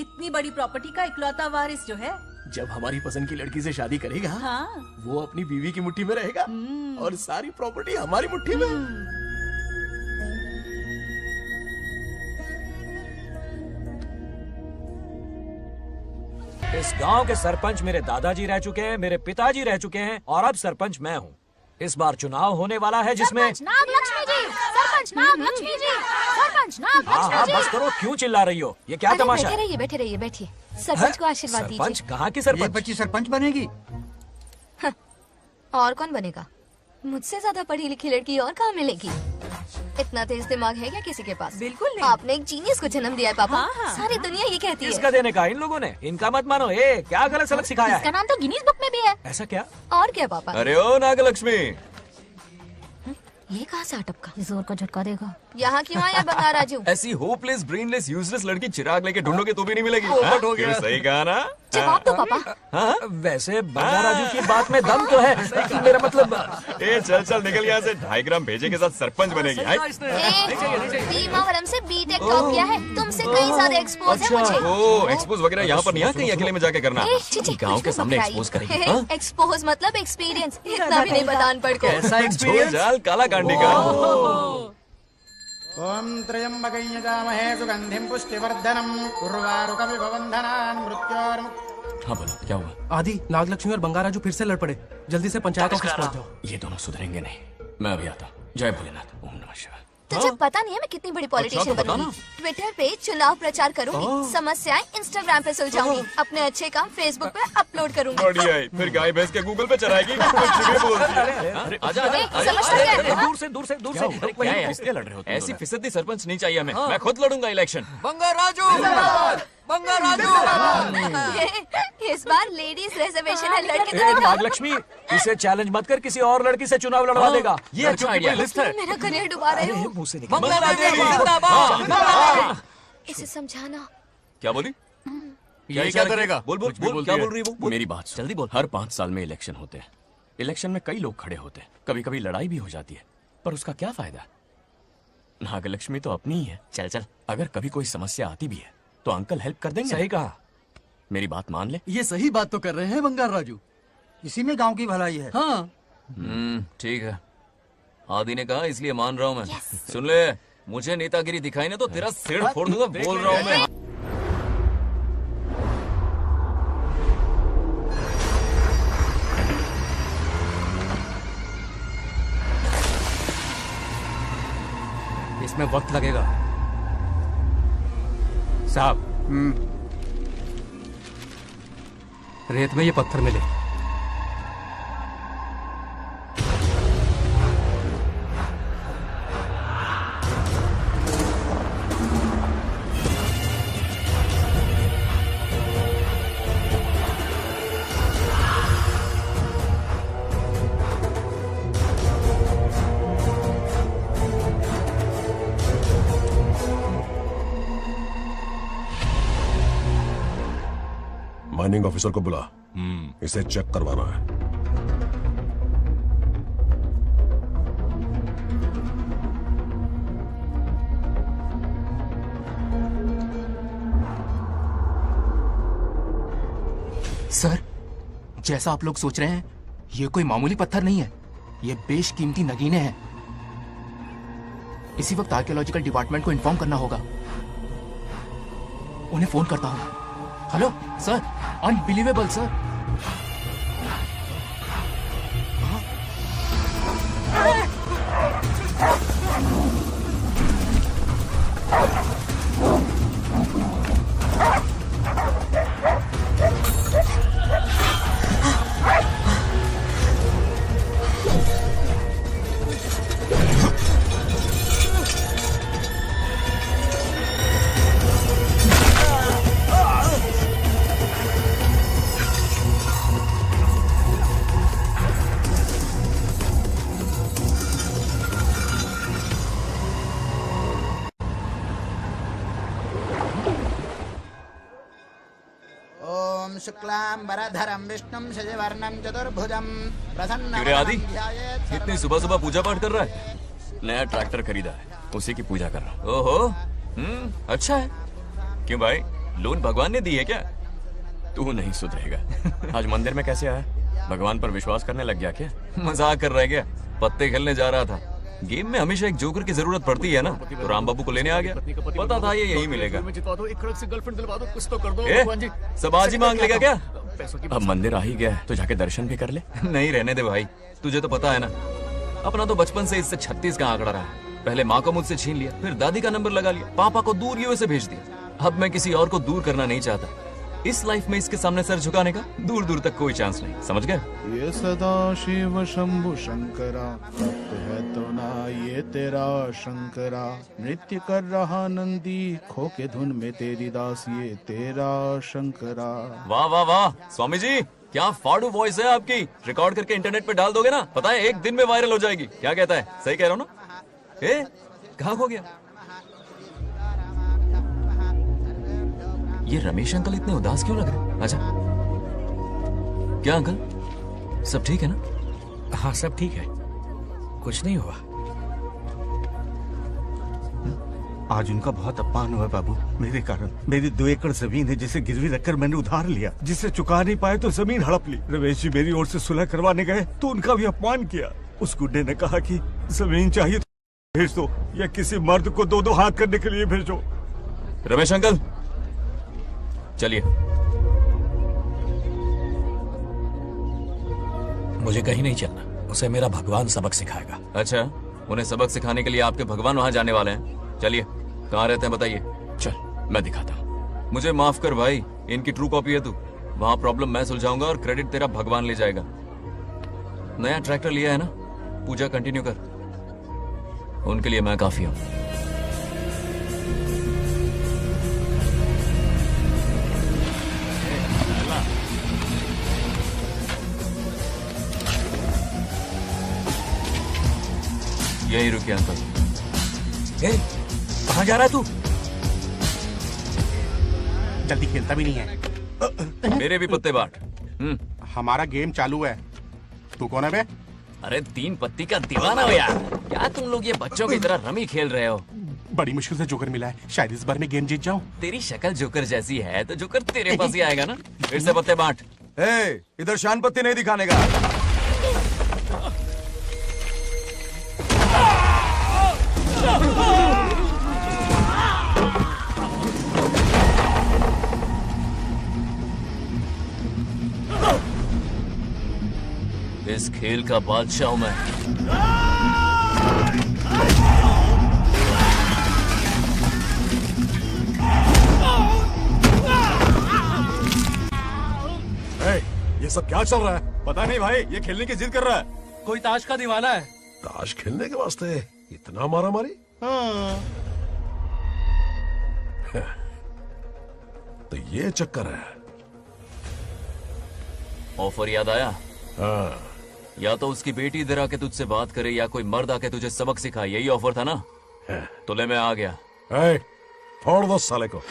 इतनी बड़ी प्रॉपर्टी का इकलौता वारिस जो है। जब हमारी पसंद की लड़की से शादी करेगा, हाँ। वो अपनी बीवी की मुट्ठी में रहेगा और सारी प्रॉपर्टी हमारी मुट्ठी में। इस गांव के सरपंच मेरे दादाजी रह चुके हैं, मेरे पिताजी रह चुके हैं और अब सरपंच मैं हूँ। इस बार चुनाव होने वाला है जिसमें नागलक्ष्मी जी, सरपंच नागलक्ष्मी जी, सरपंच हाँ नागलक्ष्मी बस करो, क्यों चिल्ला रही हो? ये क्या तमाशा है? बैठे रहिए बैठिए। सरपंच को आशीर्वाद दीजिए। सरपंच कहाँ की सरपंच? ये बच्ची सरपंच बनेगी। और कौन बनेगा? मुझसे ज्यादा पढ़ी लिखी लड़की और कहाँ मिलेगी? इतना तेज दिमाग है क्या किसी के पास? बिल्कुल नहीं। आपने एक जीनियस को जन्म दिया है पापा। हाँ। सारी दुनिया ये कहती है। किसका देने का? इन लोगों ने। इनका मत मानो। क्या गलत सलत सिखाया इसका है? नाम तो गिनीज बुक में भी है। ऐसा क्या? और क्या पापा? अरे ओ नागलक्ष्मी, ये कहाँ से अटपका? जोर का झटका देगा। यहाँ क्यों आया बंगार राजू? ऐसी होपलेस ब्रेनलेस यूजलेस लड़की चिराग लेके ढूंढोगे तो भी नहीं मिलेगी। हाँ? हो गया। सही कहा ना? जवाब दो पापा। हाँ? वैसे बंगाराजू की बात में दम तो है। मेरा मतलब ए चल चल निकल यहाँ से। 2.5 ग्राम भेजे के साथ सरपंच बनेगी। भीमावरम से बीटेक टॉप किया है। तुमसे कई सारे एक्सपोज है मुझे। ओ एक्सपोज वगैरह यहाँ पर नहीं है, कहीं अकेले में जाके करना। गाँव के सामने एक्सपोज करेगी। हाँ? एक्सपोज मतलब एक्सपीरियंस। इतना भी नहीं पता अनपढ़ को। ऐसा झोल एक्सपीरियंस। जाल काला कांडी का। ओम त्र्यंबकं यजामहे सुगंधिं पुष्टिवर्धनम् उर्वारुकमिव बन्धनान् मृत्योर्मुक्तिः। हाँ बोलो क्या हुआ? आदि, नागलक्ष्मी और बंगाराजू फिर से लड़ पड़े। जल्दी से पंचायत ऑफिस पहुंच जाओ। ये दोनों सुधरेंगे नहीं। मैं अभी आता हूँ। जय भोलेनाथ। ओम नमः शिवाय। तुझे पता नहीं है मैं कितनी बड़ी पॉलिटिशियन तो बता बनूंगी। ट्विटर पे चुनाव प्रचार करूंगी, समस्याएं इंस्टाग्राम पे सुलझाऊंगी, अपने अच्छे काम फेसबुक पे अपलोड करूंगी। बढ़िया है। फिर गाय भैंस के गूगल पे चराएगी। कुछ भी बोलती है। अरे आजा आजा। समझता क्या है? दूर से दूर से दूर से। क्या है? किसके लड़ रहे हो? ऐसी फिसदी सरपंच नहीं चाहिए हमें। मैं खुद लड़ूंगा इलेक्शन। इस बार लेडीज रिजर्वेशन है, लड़के तो दिखाओ। नागलक्ष्मी, इसे चैलेंज मत कर, किसी और लड़की से चुनाव लड़वा देगा। ये अच्छा आइडिया है। मेरा करियर डुबा रहे हो। मुंह से निकल। इसे समझाना। क्या बोली? ये क्या करेगा? बोल बोल बोल। क्या बोल रही है वो? मेरी बात सुन। जल्दी बोल। हर 5 साल में इलेक्शन होते हैं। इलेक्शन में कई लोग खड़े होते हैं, कभी कभी लड़ाई भी हो जाती है, पर उसका क्या फायदा? नागलक्ष्मी तो अपनी ही है। चल चल, अगर कभी कोई समस्या आती भी है तो अंकल हेल्प कर देंगे। सही कहा। मेरी बात मान ले। ये सही बात तो कर रहे हैं बंगार राजू। इसी में गांव की भलाई है। हाँ। ठीक है। आदि ने कहा इसलिए मान रहा हूँ मैं। सुन ले, मुझे नेतागिरी दिखाई ना तो तेरा सिर फोड़ दूंगा। बोल रहा हूँ मैं। इसमें वक्त लगेगा साहब। रेत में ये पत्थर मिले। माइनिंग ऑफिसर को बुला। इसे चेक करवाना है। सर, जैसा आप लोग सोच रहे हैं, ये कोई मामूली पत्थर नहीं है। ये बेशकीमती नगीने हैं। इसी वक्त आर्कियोलॉजिकल डिपार्टमेंट को इन्फॉर्म करना होगा। उन्हें फोन करता हूं। Hello sir, unbelievable sir. शुक्लांबरधरं विष्णुं शशिवर्णं चतुर्भुजं क्यों आदि इतनी सुबह सुबह पूजा पाठ कर रहा है? नया ट्रैक्टर खरीदा है, उसी की पूजा कर रहा हूँ। ओहो, अच्छा है। क्यों भाई, लोन भगवान ने दी है क्या? तू नहीं सुधरेगा। आज मंदिर में कैसे आया? भगवान पर विश्वास करने लग गया क्या? मजाक कर रहा है क्या? पत्ते खेलने जा रहा था। गेम में हमेशा एक जोकर की जरूरत पड़ती है ना, तो राम बाबू को लेने आ गया। पता था ये यही मिलेगा। सब आज ही मांग लेगा क्या? अब मंदिर आ ही गया है, तो जाके दर्शन भी कर ले। नहीं, रहने दे भाई, तुझे तो पता है ना, अपना तो बचपन से इससे 36 का आंकड़ा रहा है। पहले माँ को मुझसे छीन लिया, फिर दादी का नंबर लगा लिया, पापा को दूर यूएसए भेज दिया। अब मैं किसी और को दूर करना नहीं चाहता। इस लाइफ में इसके सामने सर झुकाने का दूर दूर तक कोई चांस नहीं, समझ गए? ये सदा शिव शंभु शंकरा, भक्त है तो ना ये तेरा शंकरा। नृत्य कर रहा नंदी, खो के धुन में तेरी दास, ये तेरा शंकरा। वाह वाह वाह स्वामी जी, क्या फाड़ू वॉइस है आपकी। रिकॉर्ड करके इंटरनेट पे डाल दोगे ना, पता है एक दिन में वायरल हो जाएगी। क्या कहता है? सही कह रहा हूँ ना? कहाँ खो गया ये रमेश अंकल? इतने उदास क्यों लग रहे? अच्छा, क्या अंकल सब ठीक है ना? हाँ सब ठीक है, कुछ नहीं हुआ। आज उनका बहुत अपमान हुआ बाबू, मेरे कारण। मेरी 2 एकड़ जमीन है जिसे गिरवी रखकर मैंने उधार लिया, जिसे चुका नहीं पाए तो जमीन हड़प ली। रमेश जी मेरी ओर से सुलह करवाने गए तो उनका भी अपमान किया। उस गुड्डे ने कहा कि जमीन चाहिए तो भेज दो, या किसी मर्द को 2-2 हाथ करने के लिए भेजो। रमेश अंकल चलिए। मुझे कहीं नहीं चलना, उसे मेरा भगवान सबक सिखाएगा। अच्छा, उन्हें सबक सिखाने के लिए आपके भगवान वहां जाने वाले हैं। चलिए, कहाँ रहते हैं बताइए। चल मैं दिखाता हूँ। मुझे माफ कर भाई, इनकी ट्रू कॉपी है तू। वहां प्रॉब्लम मैं सुलझाऊंगा और क्रेडिट तेरा भगवान ले जाएगा। नया ट्रैक्टर लिया है ना, पूजा कंटिन्यू कर। उनके लिए मैं काफी हूँ। यही रुकिए अंकल। कहाँ जा रहा है तू? जल्दी खेलता भी नहीं है। मेरे भी पत्ते बांट। हमारा गेम चालू है। तू कौन है बे? अरे 3 पत्ती का दीवाना हो यार। क्या तुम लोग ये बच्चों की तरह रमी खेल रहे हो? बड़ी मुश्किल से जोकर मिला है, शायद इस बार में गेम जीत जाऊं। तेरी शक्ल जोकर जैसी है तो जोकर तेरे पास ही आएगा ना। फिर से पत्ते बांट। इधर शान पत्ती नहीं दिखाने का। इस खेल का बादशाह हूं मैं। ये सब क्या चल रहा है? पता नहीं भाई, ये खेलने की जिद कर रहा है। कोई ताश का दीवाना है। ताश खेलने के वास्ते इतना मारा मारी? तो ये चक्कर है। ऑफर याद आया? हाँ। या तो उसकी बेटी इधर आके तुझसे बात करे, या कोई मर्द आके तुझे सबक सिखाए। यही ऑफर था ना? तो ले, मैं आ गया। फोड़ दो साले को।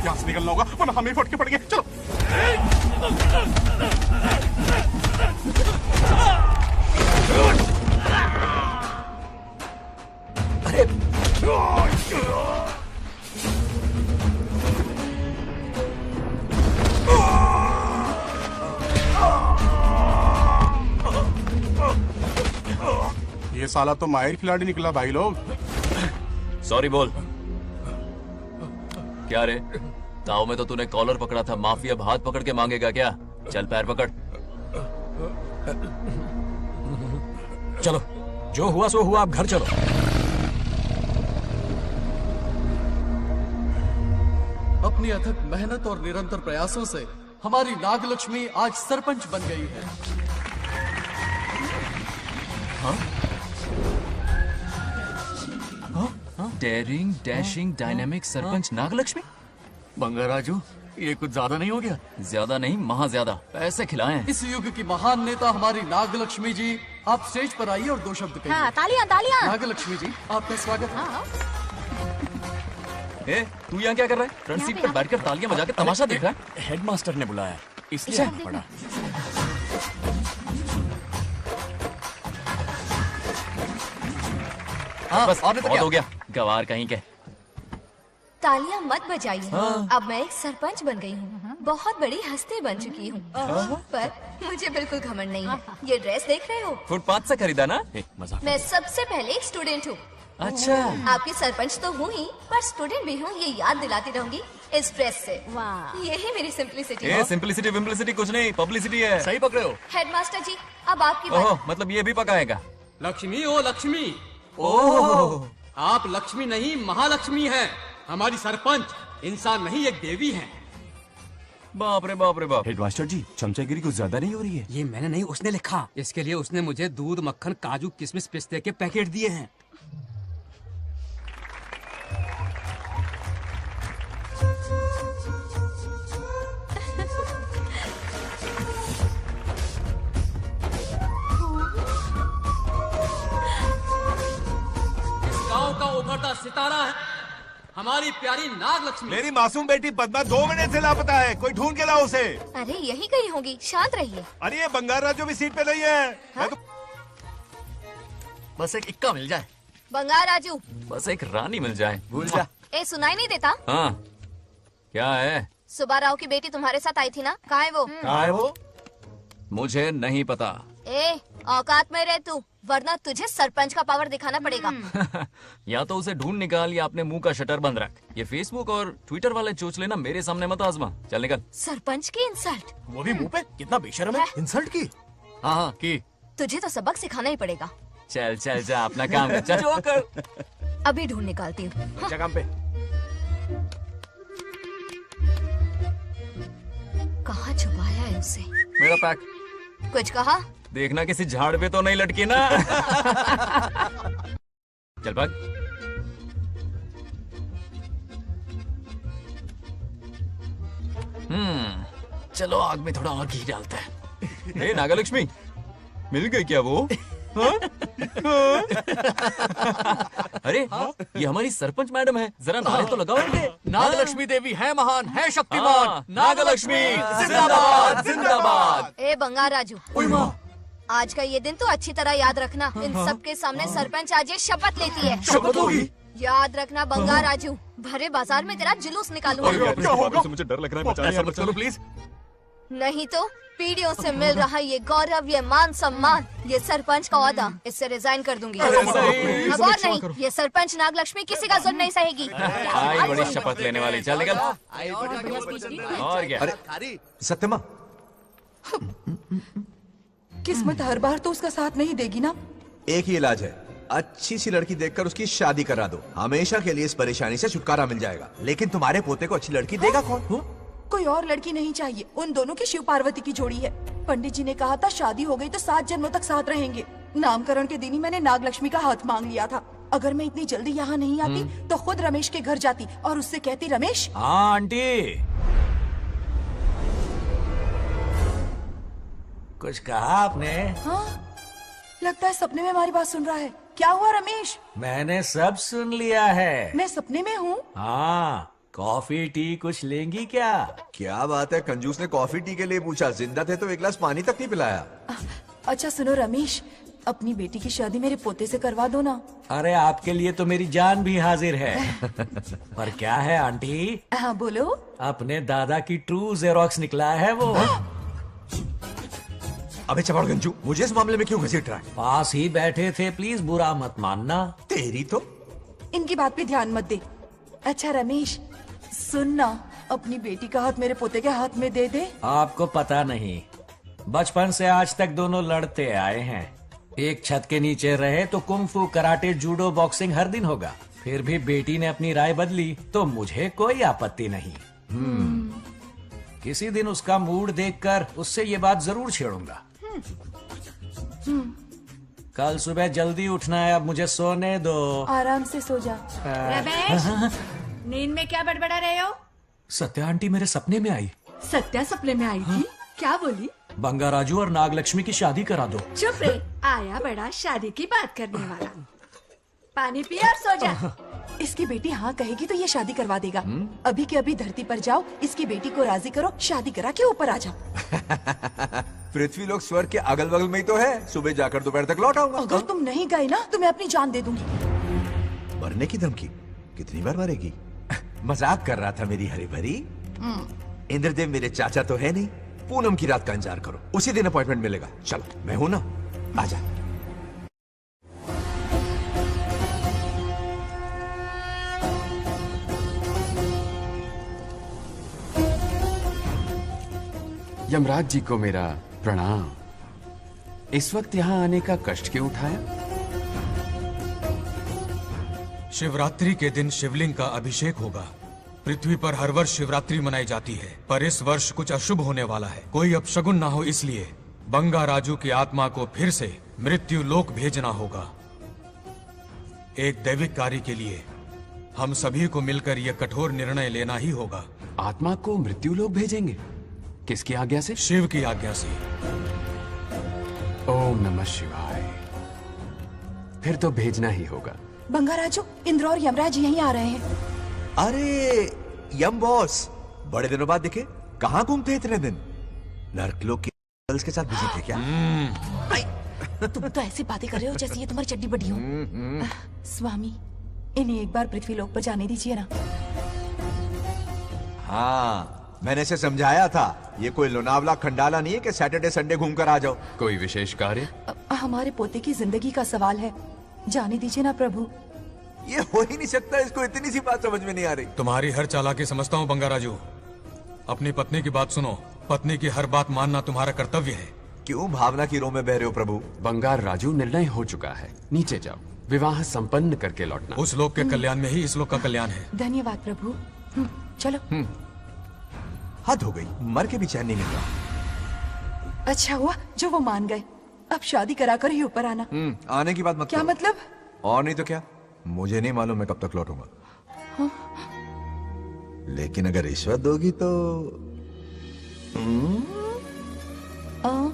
यहाँ से निकलना होगा वरना हमें फटके पड़ गए। चलो। अरे ये साला तो माहिर खिलाड़ी निकला भाई लोग। सॉरी बोल। क्या रे, ताऊ में तो तूने कॉलर पकड़ा था, माफिया अब हाथ पकड़ के मांगेगा क्या? चल पैर पकड़। चलो, जो हुआ सो हुआ, आप घर चलो। अपनी अथक मेहनत और निरंतर प्रयासों से हमारी नागलक्ष्मी आज सरपंच बन गई है। Daring, dashing, dynamic sarpanch Nagalakshmi. Bangaraju, ये कुछ ज्यादा नहीं हो गया? ज्यादा नहीं, महा ज्यादा। पैसे खिलाएं। इस युग की महान नेता हमारी नागलक्ष्मी जी, आप स्टेज पर आइए और 2 शब्द कहिए। हाँ, तालियां तालियां। नागलक्ष्मी जी, आपका स्वागत है। तू यहाँ क्या कर रहा है? फ्रंट सीट पर बैठकर तालियां बजा के तमाशा देख रहा है? हेडमास्टर ने बुलाया। इसलिए आना पड़ा। बस बहुत हो गया, गवार कहीं के। तालियां मत बजाइए। अब मैं एक सरपंच बन गई हूँ, बहुत बड़ी हस्ती बन चुकी हूँ। पर मुझे बिल्कुल घमंड नहीं है। ये ड्रेस देख रहे हो? फुटपाथ से खरीदा ना? मजाक। मैं सबसे पहले एक स्टूडेंट हूँ। अच्छा। आपकी सरपंच तो हूँ ही, पर स्टूडेंट भी हूँ, ये याद दिलाती रहूंगी इस ड्रेस से। यही मेरी सिंपलिसिटी है। सिंपलिसिटी विम्पलिसिटी कुछ नहीं, पब्लिसिटी है। सही पकड़े हो। हेडमास्टर जी, अब आपकी बारी। ओह, मतलब ये भी पकाएगा? लक्ष्मी ओ लक्ष्मी, ओह, आप लक्ष्मी नहीं महालक्ष्मी हैं। हमारी सरपंच इंसान नहीं एक देवी हैं। बाप रे बाप रे बाप। हेडमास्टर जी, चमचागिरी कुछ ज्यादा नहीं हो रही है? ये मैंने नहीं, उसने लिखा। इसके लिए उसने मुझे दूध, मक्खन, काजू, किशमिश, पिस्ते के पैकेट दिए हैं। इस गांव का उभरता सितारा है हमारी प्यारी नाग लक्ष्मी। मेरी मासूम बेटी पद्मा 2 महीने से लापता है, कोई ढूंढ के लाओ उसे। अरे यही कहीं होगी, शांत रहिए। अरे ये बंगार राजू भी सीट पे नहीं है। मैं तो बस एक इक्का मिल जाए। बंगार राजू, बस एक रानी मिल जाए। भूल जा। ए सुनाई नहीं देता? हाँ, क्या है? सुबह राव की बेटी तुम्हारे साथ आई थी ना, कहाँ है वो? कहाँ है वो? मुझे नहीं पता। ए औकात में रह तू, वरना तुझे सरपंच का पावर दिखाना पड़ेगा। या तो उसे ढूंढ निकाल या अपने मुंह का शटर बंद रख। ये फेसबुक और ट्विटर वाले चोचले ना मेरे सामने मत आजमा। चल निकल। सरपंच की इंसल्ट? वो भी मुंह पे, कितना बेशर्म है। इंसल्ट की? हाँ हाँ की। तुझे तो सबक सिखाना ही पड़ेगा। चल चल जा, अपना काम कर। चल जो कर। अभी ढूंढ निकालती हूँ। अच्छा काम पे। कहाँ छुपाया है उसे? मेरा पैक। कुछ कहा? देखना किसी झाड़ पे तो नहीं लटकी ना। चल भाग। चलो आग में थोड़ा और घी डालते हैं। हे नागलक्ष्मी, मिल गई क्या वो? हाँ? हाँ? अरे ये हमारी सरपंच मैडम है, जरा नारे तो लगाओ इनके। नागलक्ष्मी देवी है महान, है शक्तिमान। हाँ, नागलक्ष्मी जिंदाबाद जिंदाबाद। ए बंगार राजू, आज का ये दिन तो अच्छी तरह याद रखना। इन सबके सामने सरपंच आज ये शपथ लेती है। शपथ होगी? याद रखना बंगार राजू, भरे बाजार में तेरा जुलूस निकालूंगा। क्या होगा? मुझे डर लग रहा है, ऐसा मत करो प्लीज। नहीं तो पीढ़ियों से मिल रहा ये गौरव, ये मान सम्मान, ये सरपंच का ओहदा, इससे रिजाइन कर दूंगी। अब और नहीं, ये सरपंच नागलक्ष्मी किसी का जुल्म नहीं सहेगी। आई बड़ी शपथ लेने वाली। चल निकल। और क्या? अरे सत्यमा, किस्मत हर बार तो उसका साथ नहीं देगी ना। एक ही इलाज है, अच्छी सी लड़की देखकर उसकी शादी करा दो। हमेशा के लिए इस परेशानी से छुटकारा मिल जाएगा। लेकिन तुम्हारे पोते को अच्छी लड़की देगा कौन? कोई और लड़की नहीं चाहिए, उन दोनों की शिव पार्वती की जोड़ी है। पंडित जी ने कहा था शादी हो गई तो 7 जन्मों तक साथ रहेंगे। नामकरण के दिन ही मैंने नागलक्ष्मी का हाथ मांग लिया था। अगर मैं इतनी जल्दी यहाँ नहीं आती तो खुद रमेश के घर जाती और उससे कहती, रमेश। हाँ आंटी, कुछ कहा आपने? हाँ, लगता है सपने में हमारी बात सुन रहा है। क्या हुआ रमेश? मैंने सब सुन लिया है। मैं सपने में हूँ? हाँ, कॉफी टी कुछ लेंगी क्या? क्या बात है, कंजूस ने कॉफी टी के लिए पूछा, जिंदा थे तो एक गिलास पानी तक नहीं पिलाया। अच्छा सुनो रमेश, अपनी बेटी की शादी मेरे पोते से करवा दो ना। अरे आपके लिए तो मेरी जान भी हाजिर है। पर क्या है आंटी? हाँ बोलो। अपने दादा की ट्रू जेरोक्स निकला है वो। अबे चपड़ गंजू, मुझे इस मामले में क्यों घसीट रहा है? पास ही बैठे थे, प्लीज बुरा मत मानना। तेरी तो। इनकी बात पे ध्यान मत दे। अच्छा रमेश सुन ना, अपनी बेटी का हाथ मेरे पोते के हाथ में दे दे। आपको पता नहीं, बचपन से आज तक दोनों लड़ते आए हैं। एक छत के नीचे रहे तो कुंफू, कराटे, जूडो, बॉक्सिंग हर दिन होगा। फिर भी बेटी ने अपनी राय बदली तो मुझे कोई आपत्ति नहीं। किसी दिन उसका मूड देखकर उससे ये बात जरूर छेड़ूंगा। कल सुबह जल्दी उठना है, अब मुझे सोने दो। आराम से सो जा। रमेश, नींद में क्या बड़बड़ा रहे हो? सत्या आंटी मेरे सपने में आई। सत्या सपने में आई थी? क्या बोली? बंगाराजू और नागलक्ष्मी की शादी करा दो। चुप रे, आया बड़ा शादी की बात करने वाला। पानी पिया और सो जा। इसकी बेटी हाँ कहेगी तो ये शादी करवा देगा। अभी के अभी धरती पर जाओ, इसकी बेटी को राजी करो, शादी करा के ऊपर आ जाओ। पृथ्वी लोग स्वर्ग के अगल बगल में ही तो है। सुबह जाकर दोपहर तक लौट आऊंगा। अगर तुम नहीं गए ना तो मैं अपनी जान दे दूंगी। मरने की धमकी? कितनी बार मरेगी? मजाक कर रहा था मेरी हरी भरी। इंद्रदेव मेरे चाचा तो है नहीं। पूनम की रात का इंतजार करो, उसी दिन अपॉइंटमेंट मिलेगा। चलो मैं हूं ना, आजा। यमराज जी को मेरा प्रणाम। इस वक्त यहाँ आने का कष्ट क्यों उठाया? शिवरात्रि के दिन शिवलिंग का अभिषेक होगा। पृथ्वी पर हर वर्ष शिवरात्रि मनाई जाती है, पर इस वर्ष कुछ अशुभ होने वाला है। कोई अपशगुन ना हो, इसलिए बंगा राजू की आत्मा को फिर से मृत्यु लोक भेजना होगा। एक दैविक कार्य के लिए हम सभी को मिलकर यह कठोर निर्णय लेना ही होगा। आत्मा को मृत्यु लोक भेजेंगे? किसकी आज्ञा से? शिव की आज्ञा से। ओम नमः शिवाय। फिर तो भेजना ही होगा। बंगाराजू, इंद्र और यमराज यहीं आ रहे हैं। अरे यम बॉस, बड़े दिनों बाद दिखे। कहाँ घूमते इतने दिन? नर्कलोक के गर्ल्स के साथ बिजी थे क्या? तुम तो ऐसी बातें कर रहे हो जैसे ये तुम्हारी चड्डी बड़ी हो। स्वामी, इन्हें एक बार पृथ्वी लोक पर जाने दीजिए ना। हाँ, मैंने इसे समझाया था। ये कोई लोनावला खंडाला नहीं है कि सैटरडे संडे घूम कर आ जाओ। कोई विशेष कार्य? हमारे पोते की जिंदगी का सवाल है, जाने दीजिए ना प्रभु। ये हो ही नहीं सकता। इसको इतनी सी बात समझ में नहीं आ रही। तुम्हारी हर चालाकी समझता हूँ बंगाराजू। अपनी पत्नी की बात सुनो। पत्नी की हर बात मानना तुम्हारा कर्तव्य है। क्यों भावना की रो में बह रहे हो प्रभु? बंगार राजू, निर्णय हो चुका है। नीचे जाओ, विवाह संपन्न करके लौटना। उस लोक के कल्याण में ही इस लोक का कल्याण है। धन्यवाद प्रभु। चलो। हद हो गई, मर के भी चैन नहीं मिल रहा। अच्छा हुआ जो वो मान गए। अब शादी कराकर ही ऊपर आना। आने की बात मत क्या करो। मतलब? और नहीं तो क्या, मुझे नहीं मालूम मैं कब तक लौटूंगा। लेकिन अगर रिश्वत दोगी तो हाँ?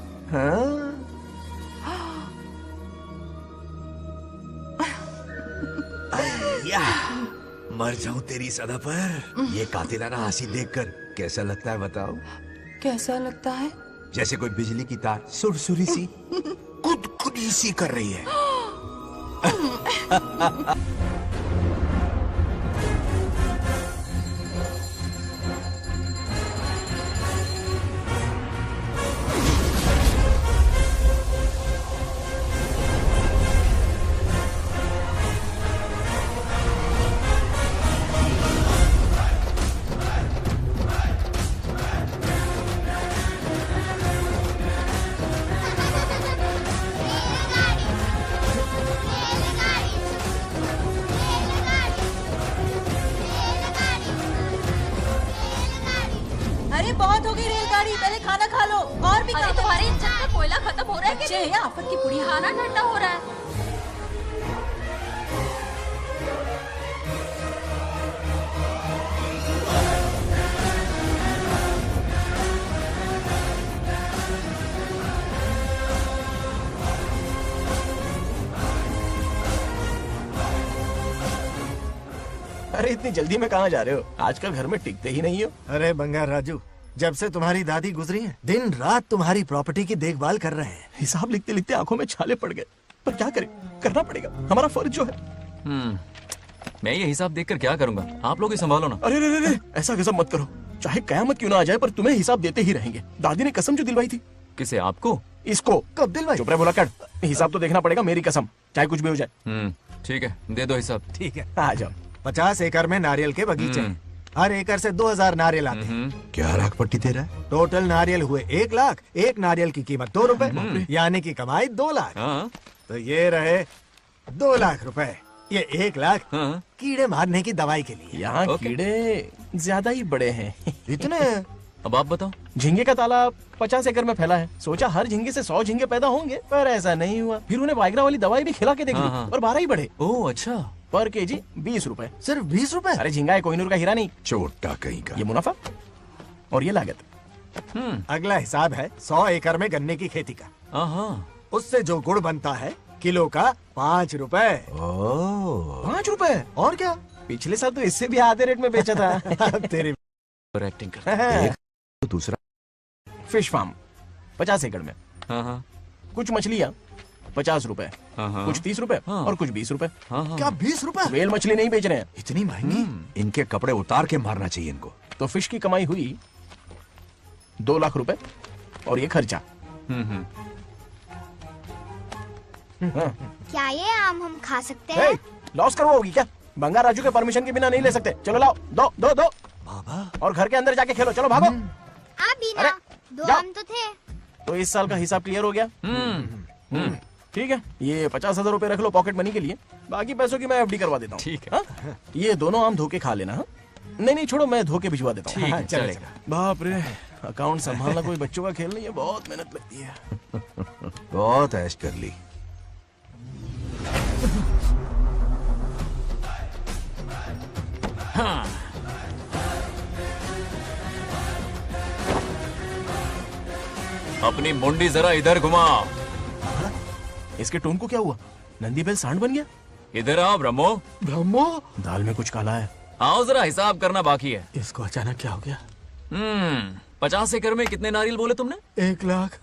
या, मर जाऊं तेरी सदा पर। ये कातिलाना हंसी देखकर कैसा लगता है बताओ? कैसा लगता है? जैसे कोई बिजली की तार सुरसुरी सी गुदगुदी सी कर रही है। अरे बहुत हो गई रेलगाड़ी, पहले खाना खा लो। और भी अरे तुम्हारे इंजन में कोयला खत्म हो रहा है बच्चे हैं आफत की पुड़ी। खाना ठंडा हो रहा है। अरे इतनी जल्दी में कहाँ जा रहे हो? आजकल घर में टिकते ही नहीं हो। अरे बंगार राजू, जब से तुम्हारी दादी गुजरी है, दिन रात तुम्हारी प्रॉपर्टी की देखभाल कर रहे हैं। हिसाब लिखते लिखते आंखों में छाले पड़ गए, पर क्या करें, करना पड़ेगा, हमारा फर्ज जो है। मैं ये हिसाब देखकर क्या करूंगा? आप लोग ही संभालो ना। अरे रे रे, ऐसा कसम मत करो। चाहे कयामत क्यों ना आ जाए, पर तुम्हें हिसाब देते ही रहेंगे। दादी ने कसम जो दिलवाई थी। किसे? आपको? इसको। कब दिलवाई? चुप रहे भोला कर। हिसाब तो देखना पड़ेगा, मेरी कसम, चाहे कुछ भी हो जाए। ठीक है, दे दो हिसाब। ठीक है, आ जाओ। 50 एकड़ में नारियल के बगीचे हैं। हर एकड़ से 2000 नारियल आते हैं। क्या लाख पट्टी दे रहा है? टोटल नारियल हुए 1 लाख। एक नारियल की कीमत 2 रुपए, यानी कि कमाई 2 लाख। तो ये रहे 2 लाख रुपए। ये 1 लाख कीड़े मारने की दवाई के लिए। यहाँ कीड़े ज्यादा ही बड़े हैं। इतने? अब आप बताओ। झींगे का तालाब 50 एकड़ में फैला है। सोचा हर झींगे से 100 झींगे पैदा होंगे, पर ऐसा नहीं हुआ। फिर उन्हें वाइग्रा वाली दवाई भी खिला के देख ली, और 12 ही बढ़े। ओह अच्छा। पर केजी 20 रुपए। सिर्फ 20 रुपए? अरे झींगा है, कोहिनूर का हीरा नहीं। छोटा कहीं का। ये मुनाफा और ये लागत। अगला हिसाब है 100 एकड़ में गन्ने की खेती का। उससे जो गुड़ बनता है, किलो का 5 रुपए। 5 रुपए? और क्या? पिछले साल तो इससे भी आधे रेट में बेचा था। तेरी एक्टिंग कर। तो दूसरा फिश फार्म 50 एकड़ में। हाँ। कुछ मछलियाँ 50 रुपए, कुछ 30 रुपए और कुछ 20 रुपए। क्या 20 रुपए? वेल मछली नहीं बेच रहे हैं। इतनी महंगी? इनके कपड़े उतार के मारना चाहिए इनको। तो फिश की कमाई हुई 2 लाख रुपए और ये खर्चा। क्या ये आम हम खा सकते हैं? लॉस करवाओगी क्या? बंगा राजू के परमिशन के बिना नहीं ले सकते। चलो लाओ, दो दो दो बाबा। और घर के अंदर जाके खेलो। चलो भागो। आप भी ना, 2 आम तो थे। तो इस साल का हिसाब क्लियर हो गया। ठीक है, ये 50,000 रुपए रख लो पॉकेट मनी के लिए, बाकी पैसों की मैं एफडी करवा देता हूँ। ठीक है। ये दोनों आम धोके खा लेना। नहीं छोड़ो, मैं धोके भिजवा देता हूँ। ठीक है, चलेगा। बाप रे, अकाउंट संभालना कोई बच्चों का खेल नहीं है, बहुत मेहनत लगती है। बहुत ऐश कर ली। हाँ। अपनी मुंडी जरा इधर घुमाओ। इसके टोन को क्या हुआ? नंदी बैल सांड बन गया। इधर आओ ब्रह्मो। ब्रह्मो, दाल में कुछ काला है। आओ जरा हिसाब करना बाकी है। इसको अचानक क्या हो गया? 50 एकड़ में कितने नारियल बोले तुमने? 1 लाख।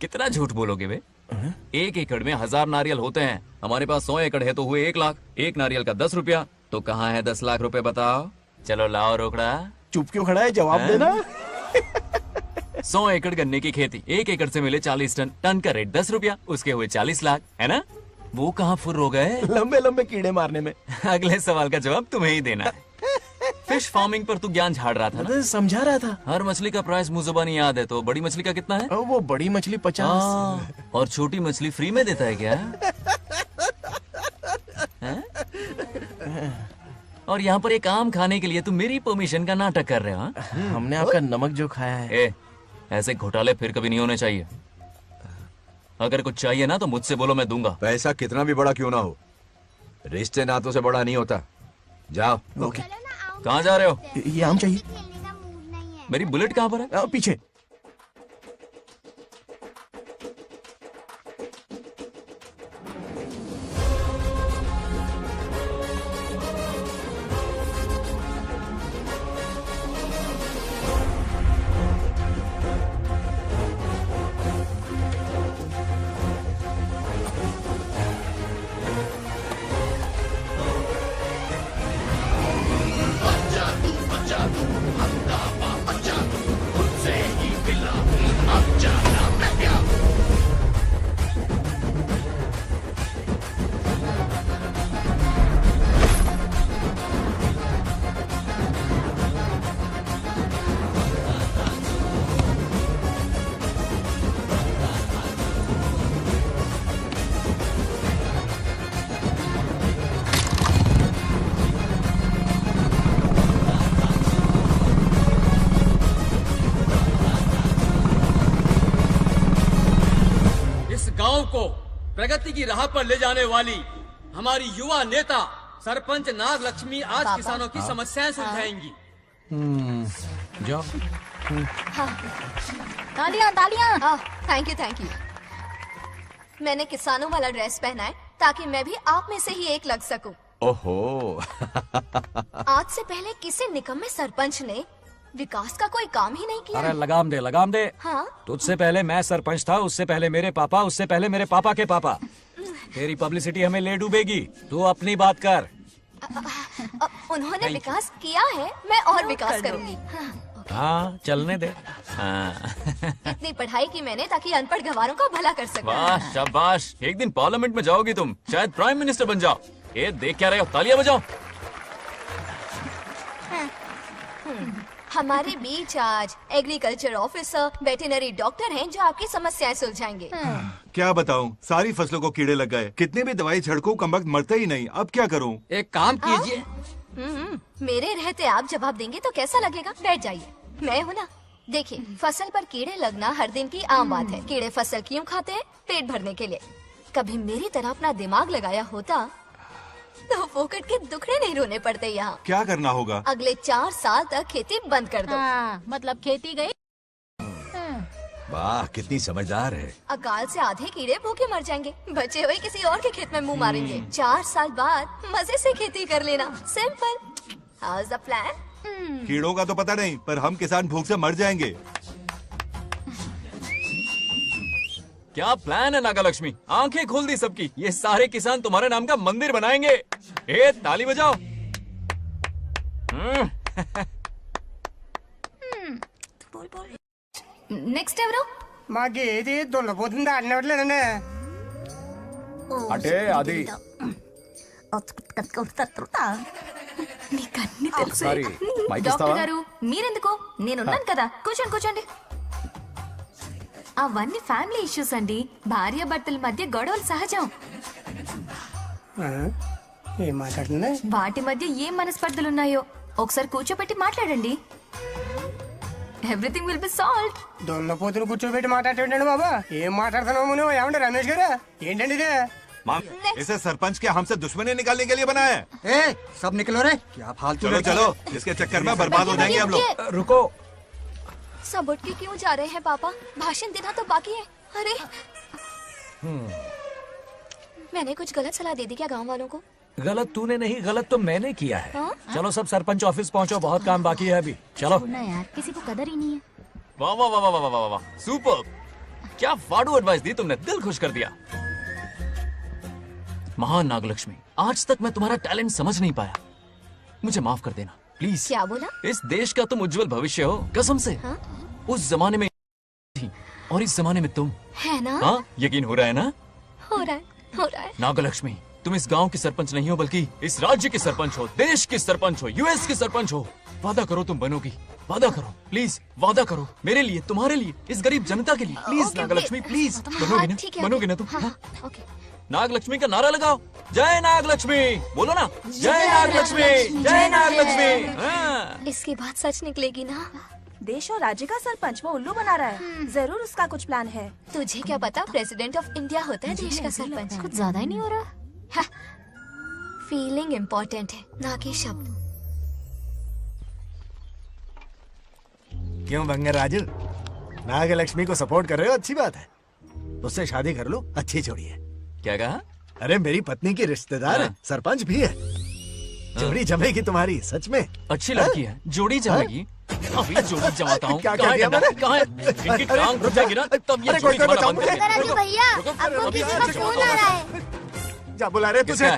कितना झूठ बोलोगे बे? 1 एकड़ में 1000 नारियल होते हैं। हमारे पास 100 एकड़ है तो हुए 1 लाख। एक नारियल का 10 रुपया, तो कहाँ है 10 लाख रुपए बताओ? चलो लाओ रोकड़ा। चुप क्यों खड़ा है, जवाब देना। 100 एकड़ गन्ने की खेती, 1 एकड़ से मिले 40 टन, टन का रेट 10 रुपया, उसके हुए 40 लाख, है ना? वो कहाँ फुर हो गए? लंबे लंबे कीड़े मारने में। अगले सवाल का जवाब तुम्हें ही देना है। फिश फार्मिंग पर तू ज्ञान झाड़ रहा था ना? समझा रहा था। हर मछली का प्राइस मुंह जुबानी याद है, तो बड़ी मछली का कितना है? वो बड़ी मछली 50। और छोटी मछली फ्री में देता है क्या? और यहाँ पर एक आम खाने के लिए तुम मेरी परमिशन का नाटक कर रहे हो? हमने आपका नमक जो खाया है। ऐसे घोटाले फिर कभी नहीं होने चाहिए। अगर कुछ चाहिए ना तो मुझसे बोलो, मैं दूंगा। पैसा कितना भी बड़ा क्यों ना हो, रिश्ते नातों से बड़ा नहीं होता। जाओ। ओके। कहाँ जा रहे हो? ये आम चाहिए। मेरी बुलेट कहाँ पर है? पीछे। गांव को प्रगति की राह पर ले जाने वाली हमारी युवा नेता सरपंच नाग लक्ष्मी आज किसानों की समस्याएं सुलझाएंगी। जाओ। तालियां तालियां। Thank you. मैंने किसानों वाला ड्रेस पहना है ताकि मैं भी आप में से ही एक लग सकूं। ओहो। आज से पहले किसी निकम्मे सरपंच ने विकास का कोई काम ही नहीं किया। अरे लगाम दे। हाँ? तुझसे पहले मैं सरपंच था, उससे पहले मेरे पापा, उससे पहले मेरे पापा के पापा। तेरी पब्लिसिटी हमें ले डूबेगी, तू अपनी बात कर। उन्होंने विकास किया है, मैं और विकास करूंगी। हाँ, चलने दे। इतनी पढ़ाई की मैंने ताकि अनपढ़ गंवारों का भला कर सकूं। वाह शाबाश, एक दिन पार्लियामेंट में जाओगी तुम, शायद प्राइम मिनिस्टर बन जाओ। ये देख क्या रहे हो, तालियां बजाओ। हमारे बीच आज एग्रीकल्चर ऑफिसर, वेटरनरी डॉक्टर हैं जो आपकी समस्याएं सुलझाएंगे। क्या बताऊं, सारी फसलों को कीड़े लग गए। कितने भी दवाई छिड़को, कमबख्त मरते ही नहीं। अब क्या करूं? एक काम कीजिए। मेरे रहते आप जवाब देंगे तो कैसा लगेगा? बैठ जाइए, मैं हूँ ना। देखिए, फसल पर कीड़े लगना हर दिन की आम बात है। कीड़े फसल क्यों खाते हैं? पेट भरने के लिए। कभी मेरी तरह अपना दिमाग लगाया होता तो फोकट के दुखड़े नहीं रोने पड़ते यहाँ। क्या करना होगा? अगले 4 साल तक खेती बंद कर दो। मतलब खेती गई। वाह कितनी समझदार है। अकाल से आधे कीड़े भूखे मर जाएंगे, बचे हुए किसी और के खेत में मुंह मारेंगे। 4 साल बाद मजे से खेती कर लेना, simple. How is the plan? कीड़ों का तो पता नहीं, पर हम किसान भूख से मर जाएंगे। क्या प्लान है नागालक्ष्मी? आंखें खोल दी सबकी। ये सारे किसान तुम्हारे नाम का मंदिर बनाएंगे। ए ताली बजाओ। నెక్స్ట్ ఎవరు? మాకు ఏది దున్నపోతుంది ఆడినట్లేదండి. అంటే అది నీకన్నీ తెలుసు. సారీ, మైక్ ఇస్తావా? డాక్టర్ గారు మీరెందుకు? నేనున్నాను కదా, కూర్చోండి కూర్చోండి. అవన్నీ ఫ్యామిలీ ఇష్యూస్ అండి. భార్య భర్తల మధ్య గొడవలు సహజం. ఏం మాట్లాడుతుంది? వాటి మధ్య ఏం మనస్పర్ధలున్నాయో ఒకసారి కూర్చోబెట్టి మాట్లాడండి. Everything will be solved. దున్నపోతులు కూర్చోబెట్టి మాట్లాడేటండి బాబా. ఏం మాట్లాడుతున్నావు నువ్వు? ఏమండి రమేష్ గారు? ఏంటండి ఇది? इसे सरपंच के हमसे दुश्मनी निकालने के लिए बनाया है। ए, सब निकलो रे। क्या फालतू? चलो चलो, इसके चक्कर में बर्बाद हो जाएंगे हम लोग। रुको। सब उठ के क्यों जा रहे हैं पापा? भाषण देना तो बाकी है। अरे मैंने कुछ गलत सलाह दे दी क्या गांव वालों को? गलत तूने नहीं, गलत तो मैंने किया है। हाँ? चलो सब सरपंच ऑफिस पहुंचो, बहुत काम बाकी है अभी। चलो ना यार, किसी को कदर ही नहीं है। वाह वाह वाह वाह वाह वाह, सुपर। क्या फाड़ू एडवाइस दी तुमने, दिल खुश कर दिया। महान नागलक्ष्मी, आज तक मैं तुम्हारा टैलेंट समझ नहीं पाया, मुझे माफ कर देना प्लीज। क्या बोला? इस देश का तुम उज्जवल भविष्य हो, कसम से। हाँ? उस जमाने में थी और इस जमाने में तुम, है ना? हाँ यकीन हो रहा है ना? हो रहा है। नागलक्ष्मी, तुम इस गांव की सरपंच नहीं हो बल्कि इस राज्य की सरपंच हो, देश की सरपंच हो, यूएस की सरपंच हो। वादा करो तुम बनोगी, वादा करो प्लीज, वादा करो मेरे लिए, तुम्हारे लिए, इस गरीब जनता के लिए प्लीज। नागलक्ष्मी प्लीज, बनोगे ना? बनोगे ना तुम? ओके। नागलक्ष्मी का नारा लगाओ, जय नागलक्ष्मी बोलो ना, जय नागलक्ष्मी, जय नागलक्ष्मी। हाँ। इसकी बात सच निकलेगी ना? देश और राज्य का सरपंच वो उल्लू बना रहा है। जरूर उसका कुछ प्लान है। तुझे क्या पता, प्रेसिडेंट ऑफ इंडिया होता है देश का सरपंच। कुछ ज्यादा ही नहीं हो रहा? फीलिंग इम्पोर्टेंट है, ना कि शब्द। क्यों बंगर राजू, नागलक्ष्मी को सपोर्ट कर रहे हो? अच्छी बात है, उससे शादी कर लो, अच्छी जोड़ी है। क्या कहा? अरे मेरी पत्नी की रिश्तेदार है, सरपंच भी है। जोड़ी जमेगी तुम्हारी, सच में। अच्छी लड़की है, जोड़ी जमेगी। अभी जोड़ी जमाता हूँ। क्या कर दिया मैंने? कहाँ है? इनकी टांग टूट जाएगी ना, तब ये जोड़ी जमाना बंद कर देंगे। भैया, आपको किसी का फोन आ रहा है। जा बुला रहे तुझे?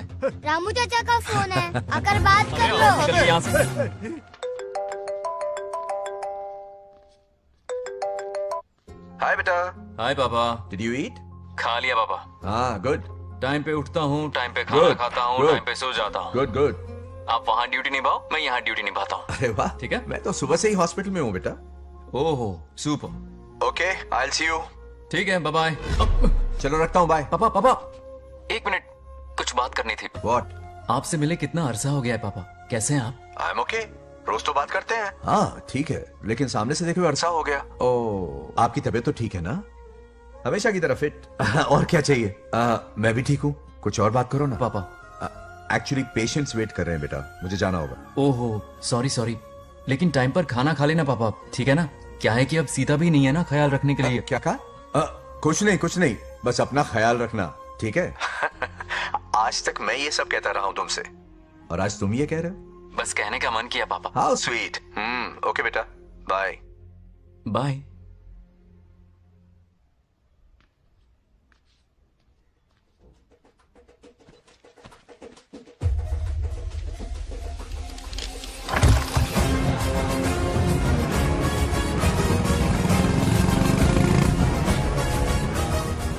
रामू चाचा का फोन है, आकर बात कर लो। चल यहाँ से। हाय बेटा। हाय पापा। Did you eat? खा लिया पापा। हाँ गुड। टाइम पे उठता हूँ, टाइम पे खाना खाता हूँ, टाइम पे सो जाता हूँ। Good good. आप वहाँ ड्यूटी निभाओ, मैं यहाँ ड्यूटी निभाता हूँ। अरे वाह, ठीक है। मैं तो सुबह से ही हॉस्पिटल में हूँ बेटा। ओहो super. Okay, I will see you. ठीक है, बाय बाय। चलो रखता हूँ, बाय। पापा पापा, एक मिनट, कुछ बात करनी थी। व्हाट? आपसे मिले कितना अरसा हो गया है पापा, कैसे हैं आप? आई एम ओके, रोज तो बात करते हैं। हाँ ठीक है, लेकिन सामने से देखे हुए अरसा हो गया। ओ, आपकी तबीयत तो ठीक है ना? हमेशा की तरह फिट। और क्या चाहिए? मैं भी ठीक हूँ, कुछ और बात करो ना। पापा एक्चुअली पेशेंट्स वेट कर रहे हैं बेटा, मुझे जाना होगा। ओहो सॉरी सॉरी, लेकिन टाइम पर खाना खा लेना पापा, ठीक है ना? क्या है कि अब सीता भी नहीं है ना ख्याल रखने के लिए। क्या कहा? कुछ नहीं, बस अपना ख्याल रखना, ठीक है? आज तक मैं ये सब कहता रहा हूँ तुमसे, और आज तुम ये कह रहे हो? बस कहने का मन किया पापा। How sweet. ओके बेटा, बाय बाय।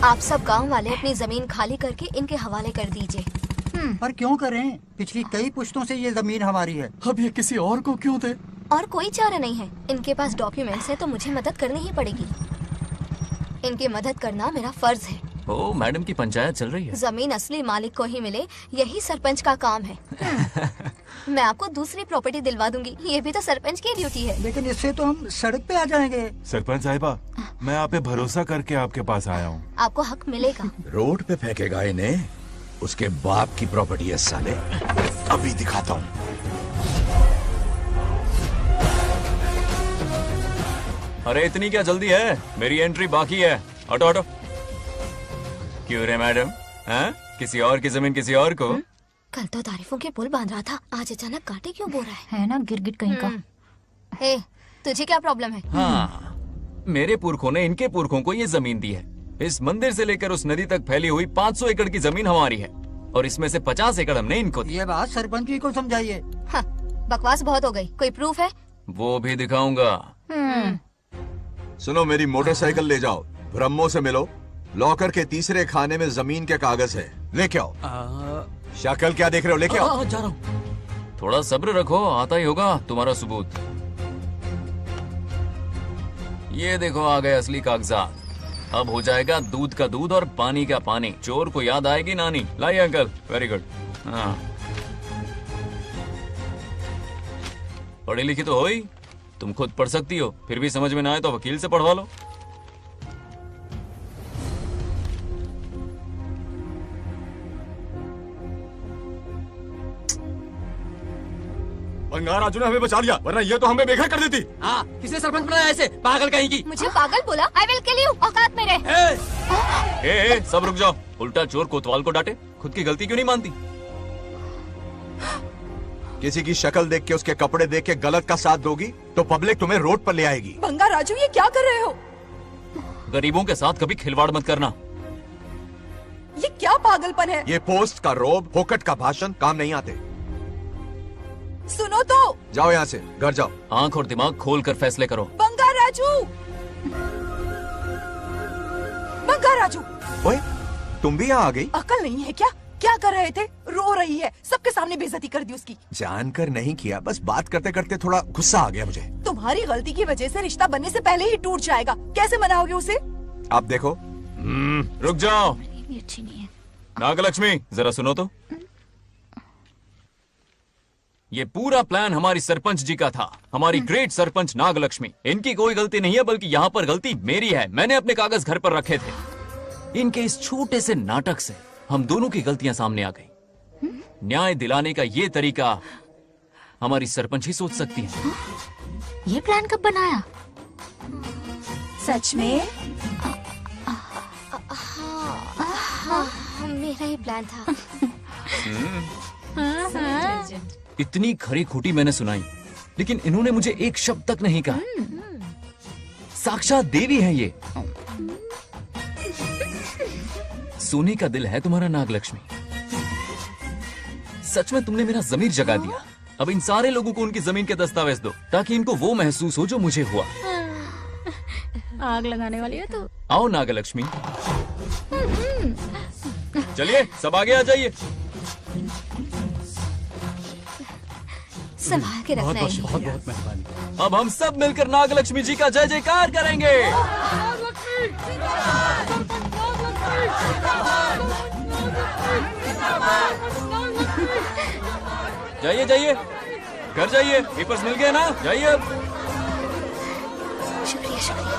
आप सब गांव वाले अपनी जमीन खाली करके इनके हवाले कर दीजिए। पर क्यों करें? पिछली कई पुश्तों से ये जमीन हमारी है। अब ये किसी और को क्यों दे? और कोई चारा नहीं है। इनके पास डॉक्यूमेंट्स है तो मुझे मदद करनी ही पड़ेगी। इनकी मदद करना मेरा फर्ज है। ओ मैडम की पंचायत चल रही है। जमीन असली मालिक को ही मिले, यही सरपंच का काम है। मैं आपको दूसरी प्रॉपर्टी दिलवा दूंगी, ये भी तो सरपंच की ड्यूटी है। लेकिन इससे तो हम सड़क पे आ जाएंगे। सरपंच साहिबा, मैं आप पे भरोसा करके आपके पास आया हूँ। आपको हक मिलेगा। रोड पे फेंकेगा इन्हें, उसके बाप की प्रॉपर्टी है साले, अभी दिखाता हूँ। अरे इतनी क्या जल्दी है, मेरी एंट्री बाकी है। हटो हटो। क्यों रे मैडम, हैं? किसी और की जमीन किसी और को? कल तो तारीफों के पुल बांध रहा था, आज अचानक कांटे क्यों बो रहा है ना गिरगिट कहीं का। हे, तुझे क्या प्रॉब्लम है? हाँ, मेरे पुरखों ने इनके पुरखों को ये जमीन दी है। इस मंदिर से लेकर उस नदी तक फैली हुई 500 एकड़ की जमीन हमारी है और इसमें से 50 एकड़ हमने इनको दी। ये बात सरपंच जी को समझाइए। हाँ, बकवास बहुत हो गई। कोई प्रूफ है? वो भी दिखाऊंगा। सुनो, मेरी मोटरसाइकिल ले जाओ, ब्रह्मो से मिलो, लॉकर के तीसरे खाने में जमीन के कागज है, लेके आओ। शक्ल क्या देख रहे हो, लेके आओ। जा रहा हूँ। थोड़ा सब्र रखो, आता ही होगा तुम्हारा सबूत। ये देखो आ गए असली कागजात। अब हो जाएगा दूध का दूध और पानी का पानी। चोर को याद आएगी नानी। लाइए अंकल, वेरी गुड। हाँ, पढ़ी लिखी तो हो ही, तुम खुद पढ़ सकती हो, फिर भी समझ में ना आए तो वकील से पढ़वा लो। बंगाराजू ने हमें बचा लिया, वरना ये तो हमें बेघर कर देती। हाँ, किसने सरपंच बनाया ऐसे पागल कहीं की? मुझे पागल बोला? आई विल किल यू, औकात में रह। ए, सब रुक जाओ। उल्टा चोर कोतवाल को डांटे, खुद की गलती क्यों नहीं मानती? किसी की शक्ल देख के, उसके कपड़े देख के गलत का साथ दोगी तो पब्लिक तुम्हें रोड पर ले आएगी। बंगा राजू, ये क्या कर रहे हो? गरीबों के साथ कभी खिलवाड़ मत करना। ये क्या पागलपन है? ये पोस्ट का रोब, फोकट का भाषण काम नहीं आते। सुनो तो। जाओ यहाँ से, घर जाओ। आंख और दिमाग खोल कर फैसले करो। बंगा राजू, बंगा राजू। ओए, तुम भी यहाँ आ गई? अकल नहीं है क्या? क्या कर रहे थे? रो रही है, सबके सामने बेइज्जती कर दी उसकी। जानकर नहीं किया, बस बात करते करते थोड़ा गुस्सा आ गया मुझे। तुम्हारी गलती की वजह से रिश्ता बनने से पहले ही टूट जाएगा। कैसे मनाओगे उसे? आप देखो। रुक जाओ। अच्छी नहीं है। नागलक्ष्मी, जरा सुनो तो। ये पूरा प्लान हमारी सरपंच जी का था, हमारी ग्रेट सरपंच नागलक्ष्मी। इनकी कोई गलती नहीं है, बल्कि यहाँ पर गलती मेरी है। मैंने अपने कागज घर पर रखे थे। इनके इस छोटे से नाटक से हम दोनों की गलतियां सामने आ गई। न्याय दिलाने का ये तरीका हमारी सरपंच ही सोच सकती है। ये प्लान कब बनाया? सच में? हाँ, मेरा ही प्लान था। इतनी खरी खोटी मैंने सुनाई, लेकिन इन्होंने मुझे एक शब्द तक नहीं कहा। साक्षात देवी है ये। सोने का दिल है तुम्हारा नागलक्ष्मी। सच में तुमने मेरा ज़मीर जगा दिया। अब इन सारे लोगों को उनकी जमीन के दस्तावेज दो, ताकि इनको वो महसूस हो जो मुझे हुआ। आग लगाने वाली है तो। आओ नागलक्ष्मी, चलिए सब आगे आ जाइए। संभाल के रखना है। बहुत बहुत मेहरबानी। अब हम सब मिलकर नागलक्ष्मी जी का जय जयकार करेंगे। जाइए जाइए, घर जाइए। पेपर्स मिल गए ना? जाइए अब। शुक्रिया शुक्रिया।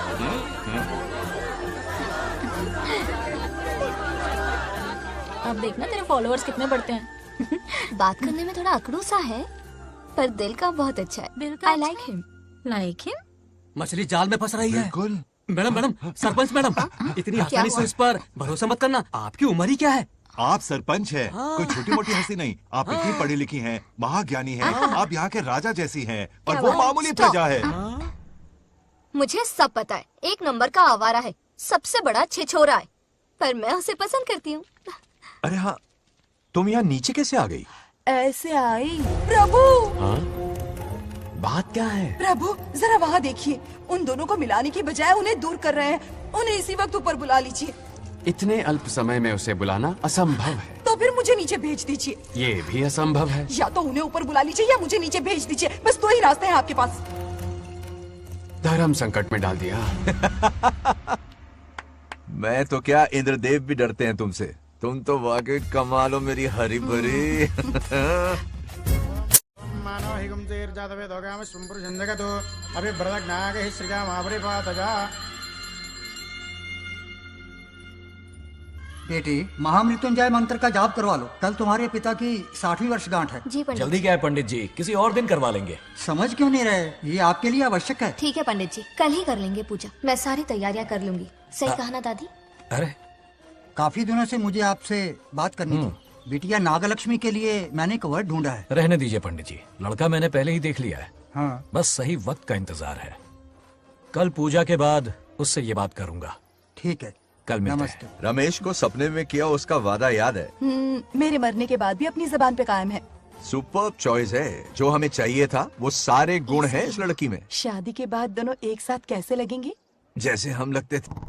अब देखना तेरे फॉलोअर्स कितने बढ़ते हैं। बात करने में थोड़ा अकड़ू सा है, पर दिल का बहुत अच्छा है। I like him. Like him? मछली जाल में फंस रही है। बिल्कुल। मैडम मैडम, सरपंच मैडम, इतनी आसानी से इस पर भरोसा मत करना। आपकी उम्र ही क्या है? आप सरपंच है, कोई छोटी मोटी हंसी नहीं। आप इतनी पढ़ी लिखी हैं, महाज्ञानी हैं, आप यहाँ के राजा जैसी हैं, और वो मामूली प्रजा है। मुझे सब पता है, एक नंबर का आवारा है, सबसे बड़ा छिछोरा है, पर मैं उसे पसंद करती हूँ। अरे हाँ, तुम यहाँ नीचे कैसे आ गई? ऐसे आई। प्रभु, हाँ? बात क्या है? प्रभु जरा वहाँ देखिए, उन दोनों को मिलाने की बजाय उन्हें दूर कर रहे हैं। उन्हें इसी वक्त ऊपर बुला लीजिए। इतने अल्प समय में उसे बुलाना असंभव है। तो फिर मुझे नीचे भेज दीजिए। ये भी असंभव है। या तो उन्हें ऊपर बुला लीजिए या मुझे नीचे भेज दीजिए। बस दो ही रास्ते हैं आपके पास। धर्म संकट में डाल दिया। मैं तो क्या, इंद्रदेव भी डरते हैं तुमसे। तुम तो वाकई कमाल हो मेरी हरी भरी। मानव हिगम से जातवे दोगा में सुंपुर जंदगा तो अबे बरदक नाग ही श्रीगा महाबरी पातजा। बेटी महामृत्युंजय मंत्र का जाप करवा लो, कल तुम्हारे पिता की 60वीं वर्षगांठ है। जी पंडित। जल्दी क्या है पंडित जी, किसी और दिन करवा लेंगे। समझ क्यों नहीं रहे, ये आपके लिए आवश्यक है। ठीक है पंडित जी, कल ही कर लेंगे पूजा। मैं सारी तैयारियां कर लूंगी। सही कहा ना दादी? अरे काफी दिनों से मुझे आपसे बात करनी थी। बिटिया नागलक्ष्मी के लिए मैंने एक वर्ड ढूंढा है। रहने दीजिए पंडित जी, लड़का मैंने पहले ही देख लिया है। हाँ। बस सही वक्त का इंतजार है। कल पूजा के बाद उससे ये बात करूंगा। ठीक है, कल मिलते हैं। रमेश को सपने में किया उसका वादा याद है? मेरे मरने के बाद भी अपनी जबान पे कायम है। सुपर्ब चॉइस है, जो हमें चाहिए था वो सारे गुण हैं इस लड़की में। शादी के बाद दोनों एक साथ कैसे लगेंगे? जैसे हम लगते थे।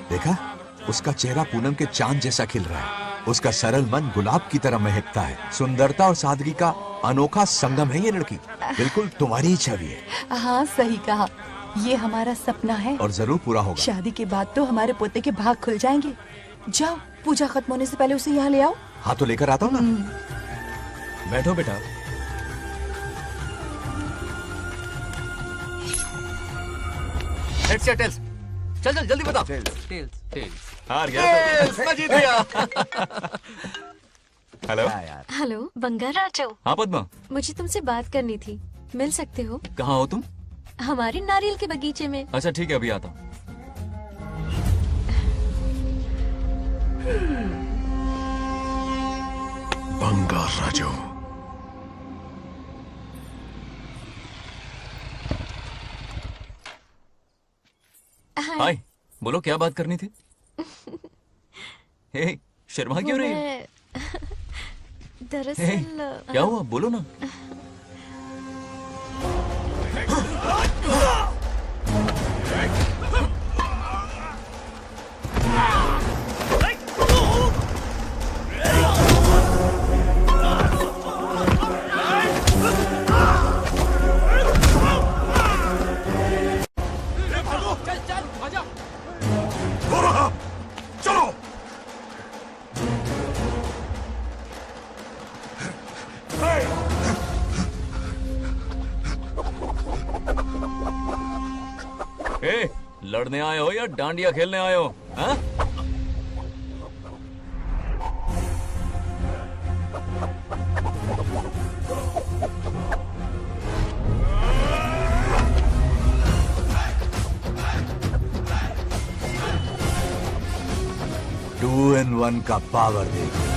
देखा, उसका चेहरा पूनम के चांद जैसा खिल रहा है। उसका सरल मन गुलाब की तरह महकता है। सुंदरता और सादगी का अनोखा संगम है ये लड़की। बिल्कुल तुम्हारी ही छवि है। हाँ सही कहा, ये हमारा सपना है और जरूर पूरा होगा। शादी के बाद तो हमारे पोते के भाग खुल जाएंगे। जाओ, पूजा खत्म होने से पहले उसे यहाँ ले आओ। हाँ तो लेकर आता हूँ ना। बैठो बेटा। हेड्स या टेल्स? चल चल जल्दी बता। टेल्स। हार गया तो। मैं जीत गया। Hello hello Bangaraju. हाँ पद्मा, मुझे तुमसे बात करनी थी, मिल सकते हो? कहाँ हो तुम? हमारे नारियल के बगीचे में। अच्छा ठीक है, अभी आता हूँ। बंगाराजो। हाय, बोलो क्या बात करनी थी? हे, शर्मा क्यों रही है? दरअसल क्या हुआ, बोलो ना। ए, लड़ने आए हो या डांडिया खेलने आए हो? हाँ? टू इन वन का पावर देखो।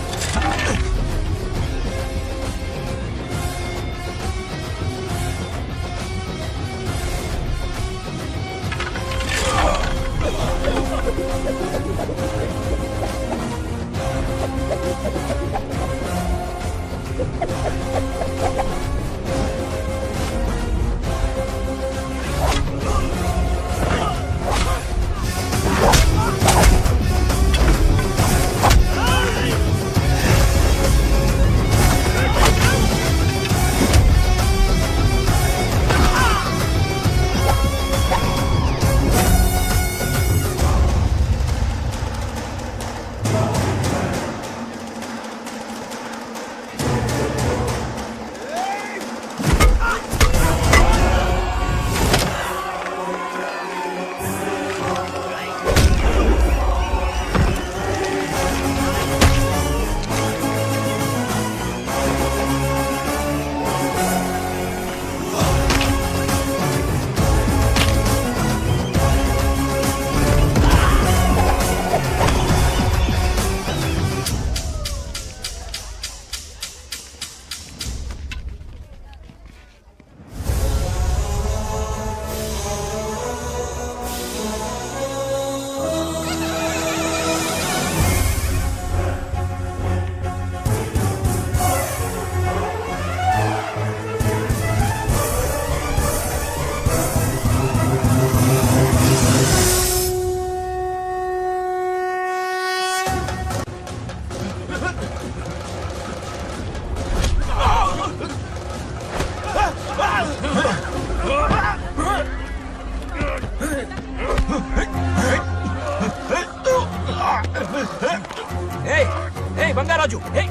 Hey, Bangarajo! Hey!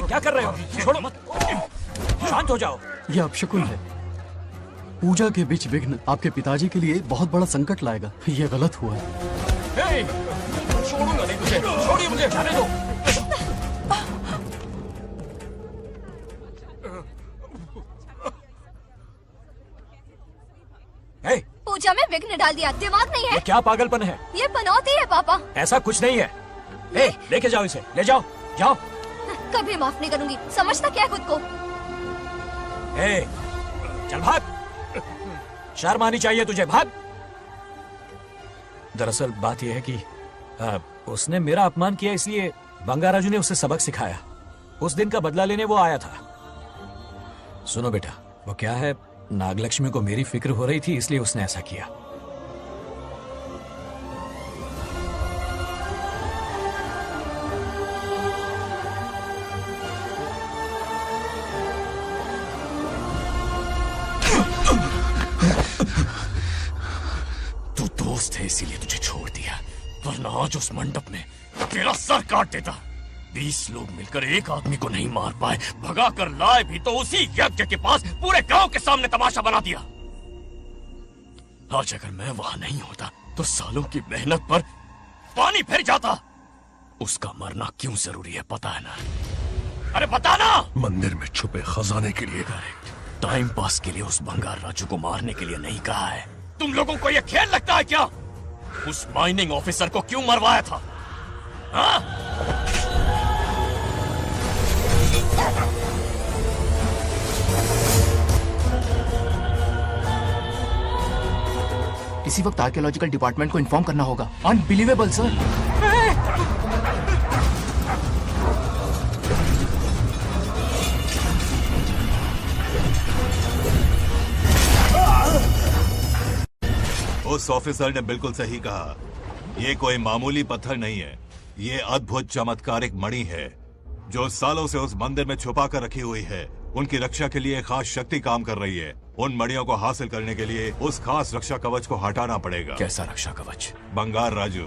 क्या कर रहे हो? छोड़ो मत, शांत हो जाओ। ये अपशकुन है। पूजा के बीच विघ्न आपके पिताजी के लिए बहुत बड़ा संकट लाएगा। ये गलत हुआ है। छोड़ूंगा नहीं तुझे, छोड़िए मुझे, जाने दो। पूजा में विघ्न डाल दिया, दिमाग नहीं है? ये क्या पागलपन है? ये पनौती है पापा। ऐसा कुछ नहीं है। लेके जाओ इसे, ले जाओ, जाओ। कभी माफ नहीं करूंगी, समझता क्या है खुद को? चल भाग, शर्म आनी चाहिए तुझे, भाग। दरअसल बात यह है कि उसने मेरा अपमान किया, इसलिए बंगाराजू ने उसे सबक सिखाया। उस दिन का बदला लेने वो आया था। सुनो बेटा, वो क्या है, नागलक्ष्मी को मेरी फिक्र हो रही थी, इसलिए उसने ऐसा किया। तू दोस्त है इसीलिए तुझे छोड़ दिया, वरना आज उस मंडप में तेरा सर काट देता। 20 लोग मिलकर एक आदमी को नहीं मार पाए, भगा कर लाए भी तो उसी यज्ञ के पास पूरे गांव के सामने तमाशा बना दिया। आज अगर मैं वहां नहीं होता तो सालों की मेहनत पर पानी फिर जाता। उसका मरना क्यों जरूरी है पता है ना? अरे बता ना। मंदिर में छुपे खजाने के लिए। टाइम पास के लिए उस बंगार राजू को मारने के लिए नहीं कहा है। तुम लोगों को यह खेल लगता है क्या? उस माइनिंग ऑफिसर को क्यों मरवाया था? हाँ? इसी वक्त आर्कियोलॉजिकल डिपार्टमेंट को इन्फॉर्म करना होगा। Unbelievable sir. उस ऑफिसर ने बिल्कुल सही कहा। ये कोई मामूली पत्थर नहीं है, ये अद्भुत चमत्कारिक मणि है जो सालों से उस मंदिर में छुपा कर रखी हुई है। उनकी रक्षा के लिए खास शक्ति काम कर रही है। उन मणियों को हासिल करने के लिए उस खास रक्षा कवच को हटाना पड़ेगा। कैसा रक्षा कवच? बंगार राजू।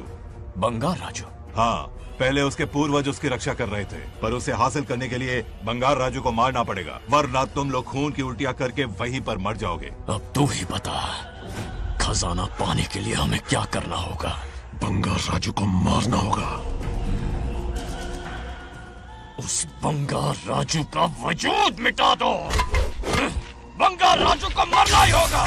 बंगार राजू? हाँ, पहले उसके पूर्वज उसकी रक्षा कर रहे थे, पर उसे हासिल करने के लिए बंगार राजू को मारना पड़ेगा, वरना तुम लोग खून की उल्टियां करके वहीं पर मर जाओगे। अब तू ही बता, खजाना पाने के लिए हमें क्या करना होगा? बंगार राजू को मारना होगा। उस बंगार राजू का वजूद मिटा दो। बंगार राजू को मरना ही होगा।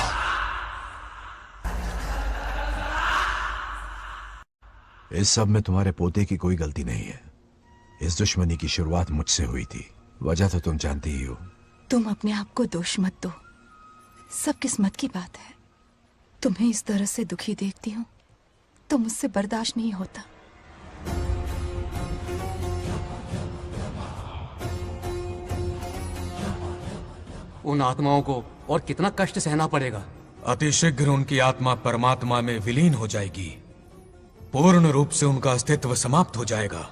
इस सब में तुम्हारे पोते की कोई गलती नहीं है। इस दुश्मनी की शुरुआत मुझसे हुई थी, वजह तो तुम जानती ही हो। तुम अपने आप को दोष मत दो, सब किस्मत की बात है। तुम्हें इस तरह से दुखी देखती हूँ तो मुझसे बर्दाश्त नहीं होता। उन आत्माओं को और कितना कष्ट सहना पड़ेगा। अतिशीघ्र उनकी आत्मा परमात्मा में विलीन हो जाएगी, पूर्ण रूप से उनका अस्तित्व समाप्त हो जाएगा।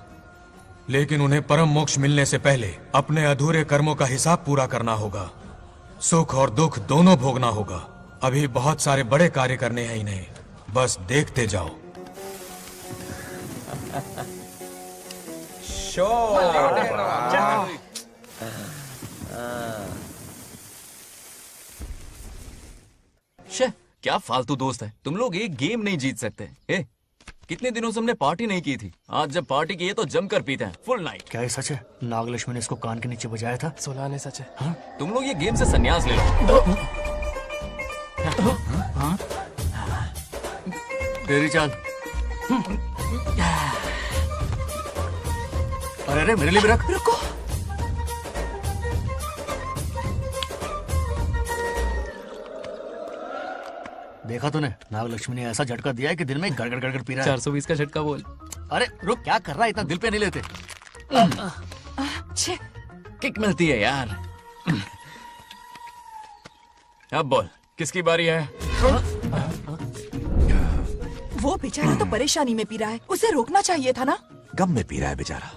लेकिन उन्हें परम मोक्ष मिलने से पहले अपने अधूरे कर्मों का हिसाब पूरा करना होगा। सुख और दुख दोनों भोगना होगा। अभी बहुत सारे बड़े कार्य करने हैं इन्हें, बस देखते जाओ। क्या फालतू दोस्त है तुम लोग, एक गेम नहीं जीत सकते। कितने दिनों से हमने पार्टी नहीं की थी, आज जब पार्टी की है तो जमकर पीते हैं, फुल नाइट। क्या ये सच है? नागलक्ष्मी ने इसको कान के नीचे बजाया था। सुलाने सच है। हाँ? तुम लोग ये गेम से संन्यास ले लो। हाँ? तेरी चाल। अरे अरे मेरे लिए भी रख। रुको, देखा तूने, नागलक्ष्मी ने ऐसा झटका दिया है कि दिन में गड़गड़ गड़गड़ पी रहा है। 420 का झटका बोल। अरे रुक, क्या कर रहा है? इतना दिल पे नहीं लेते। किक मिलती है यार। अब बोल, किसकी बारी है? वो बेचारा तो परेशानी में पी रहा है, उसे रोकना चाहिए था ना। गम में पी रहा है बेचारा।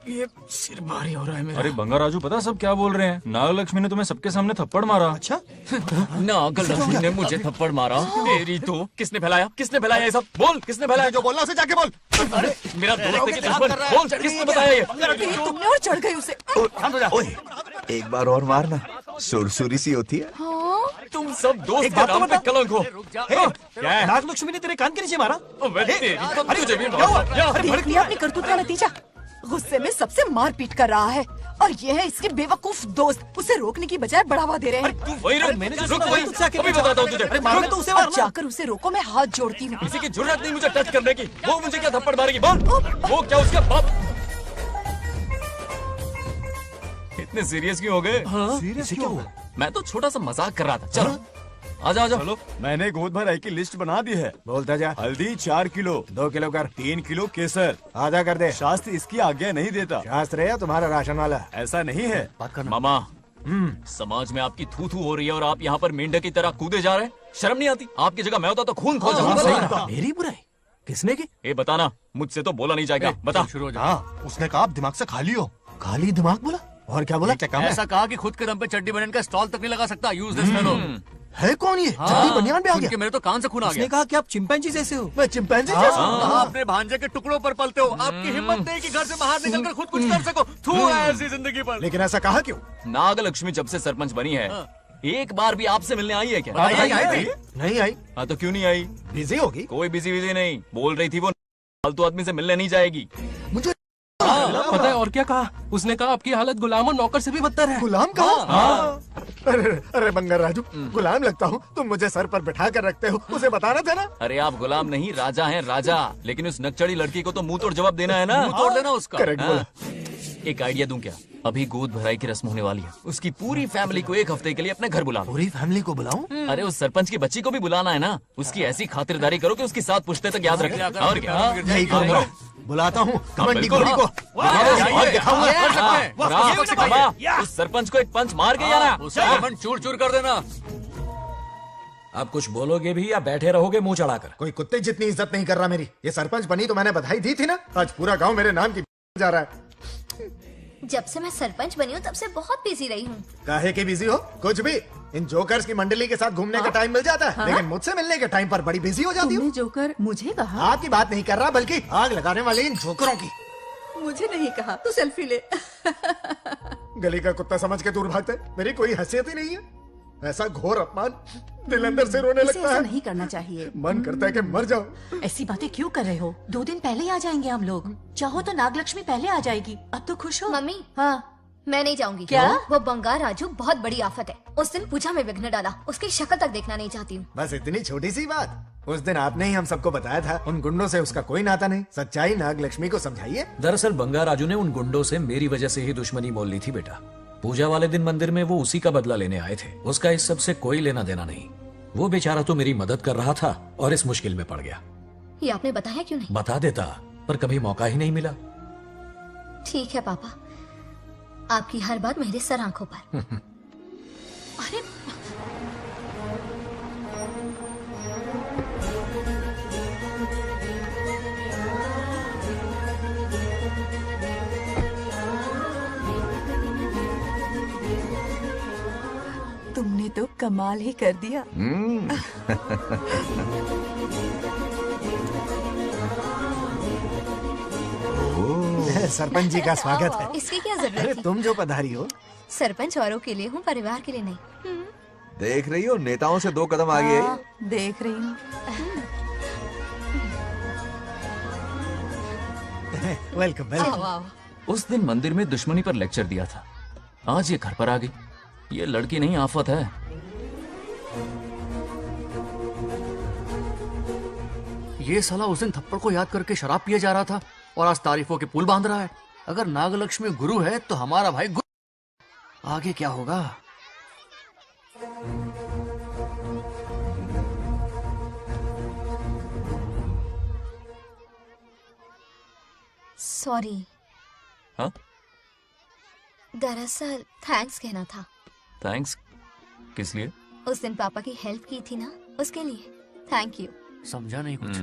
ये सिर भारी हो रहा है मेरा। अरे बंगा राजू, पता सब क्या बोल रहे हैं? नागलक्ष्मी ने तुम्हें सबके सामने थप्पड़ मारा। अच्छा? नागलक्ष्मी ने मुझे थप्पड़ मारा? तेरी तो किसने फैलाया? किसने फैलाया ये सब? बोल, किसने फैलाया? जो बोलना उसे जाके बोल। अरे मेरा दोस्त है कि दुश्मन? बोल, किसने बताया ये? तुमने और चढ़ गई उसे। ओए, एक बार और मारना, सुरसुरी सी होती है। तुम सब दोस्त के नाम पे कलंक हो। क्या है? नागलक्ष्मी ने तेरे कान के नीचे मारा? तुझे भी देख लिया अपनी करतूत का नतीजा। गुस्से में सबसे मारपीट कर रहा है और ये है इसके बेवकूफ दोस्त, उसे रोकने की बजाय बढ़ावा दे रहे हैं। तू वही रुक, अभी बताता हूँ तुझे। अरे तो उसे अब जाकर उसे रोको, मैं हाथ जोड़ती हूँ। किसी की जरूरत नहीं मुझे टच करने की। वो मुझे क्या थप्पड़ मारेगी? बोल, वो क्या उसका बाप? इतने सीरियस क्यों हो गए? सीरियस क्यों हुआ? मैं तो छोटा सा मजाक कर रहा था। चलो आजा आजा। चलो, मैंने गोद भराई की लिस्ट बना दी है। बोलता जा। हल्दी 4 किलो, 2 किलो कर, 3 किलो केसर, आधा कर दे। शास्त्र इसकी आज्ञा नहीं देता। शास्त्र है तुम्हारा राशन वाला, ऐसा नहीं है। बात करना। मामा, समाज में आपकी थू थू हो रही है और आप यहाँ पर मेंढक की तरह कूदे जा रहे हैं। शर्म नहीं आती? आपकी जगह मैं होता तो खून खोल जाता। मेरी बुराई किसने की? ये बताना, मुझसे तो बोला नहीं जाएगा। बता। शुरू हो जा। उसने कहा आप दिमाग से खाली हो। खाली दिमाग बोला? और क्या बोला? ऐसा कहा कि खुद के दम पे चड्डी बनने का स्टॉल तक नहीं लगा सकता। Useless fellow. है कौन ये? चड्डी बनियान पे आ गया? मेरे तो कान से खून आ गया। उसने कहा कि आप चिंपैंजी जैसे हो। मैं चिंपैंजी जैसा हूँ? आप अपने भांजे के टुकड़ों पर पलते हो। आपकी हिम्मत नहीं कि घर से बाहर निकलकर खुद कुछ कर सको। थू है ऐसी जिंदगी पर। लेकिन ऐसा कहा क्यों? नागलक्ष्मी जब से सरपंच बनी है, एक बार भी आपसे मिलने आई है क्या? नहीं आई। हाँ तो क्यों नहीं आई? बिजी होगी। कोई बिजी नहीं, बोल रही थी वो फालतू आदमी से मिलने नहीं जाएगी। मुझे पता है और क्या कहा? उसने कहा आपकी हालत गुलाम और नौकर से भी बदतर है। गुलाम कहा? अरे बंगर राजू, गुलाम लगता हूँ? तुम मुझे सर पर बिठा कर रखते हो, उसे बताना था ना। अरे आप गुलाम नहीं, राजा हैं राजा। लेकिन उस नकचड़ी लड़की को तो मुंह तोड़ जवाब देना है ना। मुंह तोड़ देना उसका। करेक्ट बोला। एक आइडिया दूं क्या? अभी गोद भराई की रस्म होने वाली है, उसकी पूरी फैमिली को एक हफ्ते के लिए अपने घर बुला लो। पूरी फैमिली को बुलाऊं? अरे उस सरपंच की बच्ची को भी बुलाना है ना। उसकी ऐसी खातिरदारी करो कि उसकी 7 पुश्ते तक याद रखे। और क्या? यही करूंगा। बुलाता हूँ कमंडी घोड़ी को। उस सरपंच को एक पंच मार के जाना, उसका कमंड चूर चूर कर देना। आप कुछ बोलोगे भी या बैठे रहोगे मुंह चढ़ाकर? कोई कुत्ते जितनी इज्जत नहीं कर रहा मेरी। ये सरपंच बनी तो मैंने बधाई दी थी ना। आज पूरा गांव मेरे नाम की जा रहा है। जब से मैं सरपंच बनी हूँ तब से बहुत बिजी रही हूँ। काहे के बिजी हो? कुछ भी। इन जोकर्स की मंडली के साथ घूमने का टाइम मिल जाता है, लेकिन मुझसे मिलने के टाइम पर बड़ी बिजी हो जाती हूँ। जोकर मुझे कहा? आपकी बात नहीं कर रहा, बल्कि आग लगाने वाले इन जोकरों की। मुझे नहीं कहा। तू सेल्फी ले। गली का कुत्ता समझ के दूर भागता है। मेरी कोई हैसियत ही नहीं है। ऐसा घोर अपमान, दिल अंदर से रोने लगता है। नहीं करना चाहिए। मन करता है कि मर जाओ। ऐसी बातें क्यों कर रहे हो? 2 दिन पहले ही आ जाएंगे हम लोग। चाहो तो नागलक्ष्मी पहले आ जाएगी। अब तो खुश हो? मम्मी, हाँ मैं नहीं जाऊंगी। क्या? वो बंगार राजू बहुत बड़ी आफत है। उस दिन पूजा में विघ्न डाला, उसकी शक्ल तक देखना नहीं चाहती हूँ। बस इतनी छोटी सी बात। उस दिन आपने ही हम सबको बताया था उन गुंडों से उसका कोई नाता नहीं। सच्चाई नागलक्ष्मी को समझाइए। दरअसल बंगा राजू ने उन गुंडों से मेरी वजह से ही दुश्मनी मोल ली थी बेटा। पूजा वाले दिन मंदिर में वो उसी का बदला लेने आए थे। उसका इस सब से कोई लेना देना नहीं। वो बेचारा तो मेरी मदद कर रहा था और इस मुश्किल में पड़ गया। ये आपने बताया क्यों नहीं? बता देता, पर कभी मौका ही नहीं मिला। ठीक है पापा, आपकी हर बात मेरे सर आंखों पर। अरे तुमने तो कमाल ही कर दिया। सरपंच जी का स्वागत है। इसकी क्या जरूरत अरे थी? तुम जो पधारी हो। सरपंच औरों के लिए हूँ, परिवार के लिए नहीं। देख रही हो, नेताओं से 2 कदम आगे है। देख रही हूँ। Welcome welcome. उस दिन मंदिर में दुश्मनी पर लेक्चर दिया था, आज ये घर पर आ गई। ये लड़की नहीं आफत है। ये साला उस दिन थप्पड़ को याद करके शराब पिए जा रहा था और आज तारीफों के पुल बांध रहा है। अगर नागलक्ष्मी गुरु है तो हमारा भाई गुरु। आगे क्या होगा? सॉरी। हाँ? दरअसल थैंक्स कहना था। थैंक्स किस लिए? उस दिन पापा की हेल्प की थी ना, उसके लिए थैंक यू। समझा नहीं कुछ।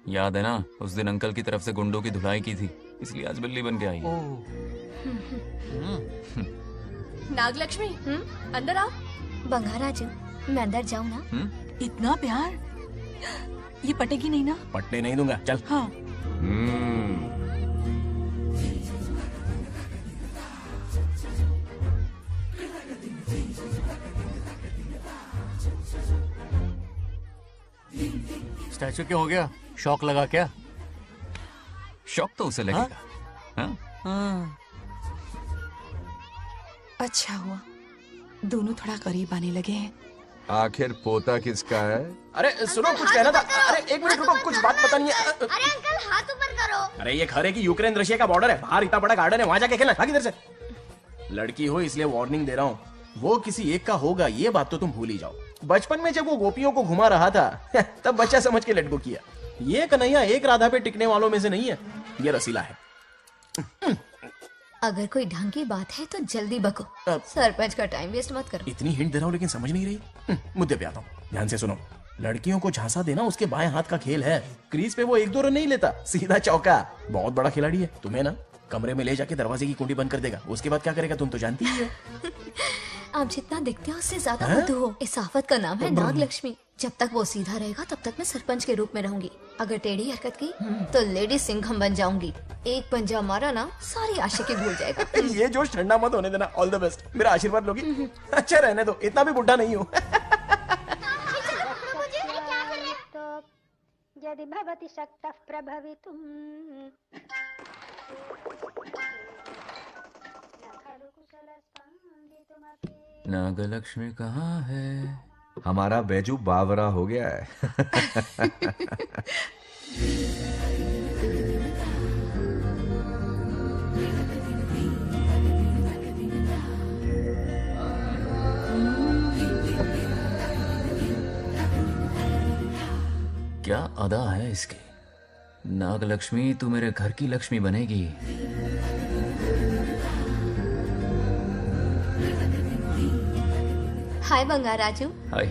याद है ना, उस दिन अंकल की तरफ से गुंडों की धुलाई की थी, इसलिए आज बिल्ली बन के आई है। नागलक्ष्मी अंदर आओ। बंगाराजू मैं अंदर जाऊँ ना? इतना प्यार, ये पटेगी नहीं ना? पटने नहीं दूंगा, चल। हाँ। स्टैचू क्यों हो गया? शौक लगा क्या? शौक तो उसे लगेगा। हाँ? अच्छा हुआ दोनों थोड़ा करीब आने लगे हैं। आखिर पोता किसका है? अरे सुनो, कुछ कहना था। अरे एक मिनट रुको, कुछ बात बतानी है। अरे अंकल हाथ ऊपर करो। अरे ये खरे की यूक्रेन रशिया का बॉर्डर है, बाहर इतना बड़ा गार्डन है, वहां जाके खेलना। भाग इधर से। लड़की हो इसलिए वार्निंग दे रहा हूँ, वो किसी एक का होगा ये बात तो तुम भूल ही जाओ। बचपन में जब वो गोपियों को घुमा रहा था तब बच्चा समझ के लटको किया। ये कन्हैया एक राधा पे टिकने वालों में से नहीं है, ये रसीला है। अगर कोई ढंग की बात है तो जल्दी बको, सरपंच का टाइम वेस्ट मत करो। इतनी हिंट दे रहा हूँ लेकिन समझ नहीं रही। मुद्दे पे आता हूँ, ध्यान से सुनो। लड़कियों को झांसा देना उसके बाएं हाथ का खेल है। क्रीज पे वो 1-2 रन नहीं लेता, सीधा चौका। बहुत बड़ा खिलाड़ी है। तुम्हें ना कमरे में ले जाके दरवाजे की कुंडी बंद कर देगा, उसके बाद क्या करेगा तुम तो जानती ही हो। आप जितना दिखते हो उससे ज्यादा बुद्धू हो। इस आफत का नाम है नागलक्ष्मी। जब तक वो सीधा रहेगा तब तक मैं सरपंच के रूप में रहूंगी। अगर टेढ़ी हरकत की तो लेडी सिंघम बन जाऊंगी। एक पंजा मारा ना सारी आशिकी भूल जाएगा। ये जोश ठंडा मत होने देना। ऑल द बेस्ट, मेरा आशीर्वाद लोगी? अच्छा रहने दो, इतना भी बुढ़ा नहीं हूँ। यदि भवति शक्तः प्रभवितुम्। नागलक्ष्मी कहाँ है? हमारा बैजू बावरा हो गया है। क्या अदा है इसकी। नागलक्ष्मी तू मेरे घर की लक्ष्मी बनेगी। हाय बंगाराजू। हाय।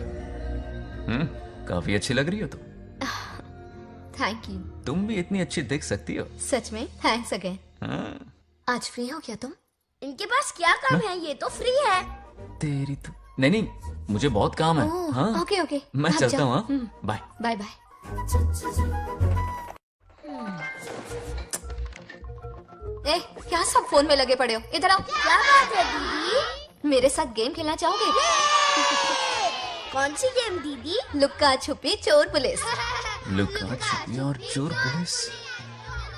काफी अच्छी लग रही हो तुम। Thank you. तुम भी इतनी अच्छी दिख सकती हो। सच में थैंक्स अगेन। आज फ्री हो क्या तुम? इनके पास क्या काम है, ये तो फ्री है। तेरी तो नहीं नहीं, मुझे बहुत काम है। हाँ ओके ओके, मैं चलता हूँ। Bye bye bye. ए, क्या सब फोन में लगे पड़े हो? इधर आओ। क्या बात है दीदी? मेरे साथ गेम खेलना चाहोगे? कौन सी गेम दीदी? लुक्का छुपी चोर पुलिस। लुक्का छुपी और चोर पुलिस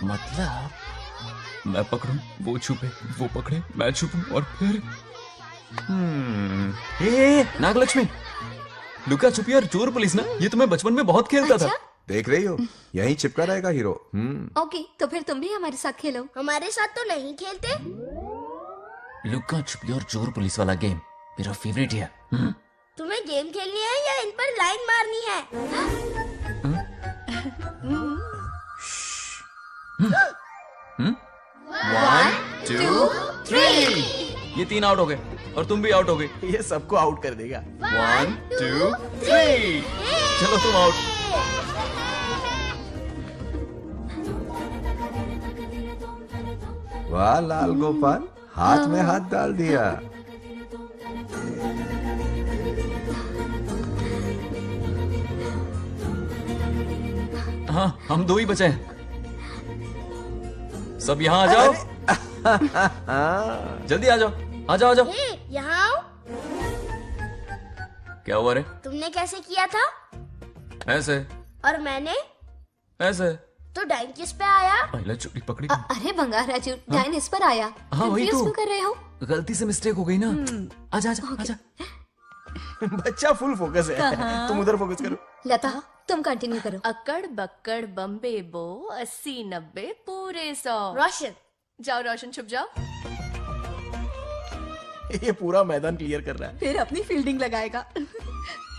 मतलब मैं पकड़ूं, वो छुपे, वो पकड़े, मैं छुपूं और फिर नागलक्ष्मी, लुका छुपी और चोर पुलिस ना, ये तो मैं बचपन में बहुत खेलता था। देख रही हो, यहीं चिपका रहेगा हीरो। ओके, तो फिर तुम भी हमारे साथ खेलो। हमारे साथ तो नहीं खेलते। लुका छुपी और चोर पुलिस वाला गेम मेरा फेवरेट है। तुम्हें गेम खेलनी है या इन पर लाइन मारनी है? 1 2 3 ये 3 आउट हो गए और तुम भी आउट हो गए। ये सबको आउट कर देगा। 1 2 3 चलो तुम आउट। वाह लाल गोपाल, हाथ में हाथ डाल दिया। हाँ, हम 2 ही बचे हैं। सब यहाँ आ जाओ। जल्दी आ जाओ, आ जाओ, आ जाओ। यहाँ आओ। क्या हुआ रे? तुमने कैसे किया था? ऐसे। और मैंने? ऐसे। तो डाइन किस पे आया? पहले चोरी पकड़ी। अरे बंगाराजू, डाइन इस पर आया। हाँ वही Confuse तो। क्यों कर रहे हो? गलती से मिस्टेक हो गई ना। आजा आजा आजा। बच्चा फुल फोकस है, तुम उधर फोकस करो। लता, तुम कंटिन्यू करो। अकड़ बक्कड़ बम्बे बो 80-90 पूरे 100। रोशन जाओ, रोशन छुप जाओ। ये पूरा मैदान क्लियर कर रहा है। फिर अपनी फील्डिंग लगाएगा।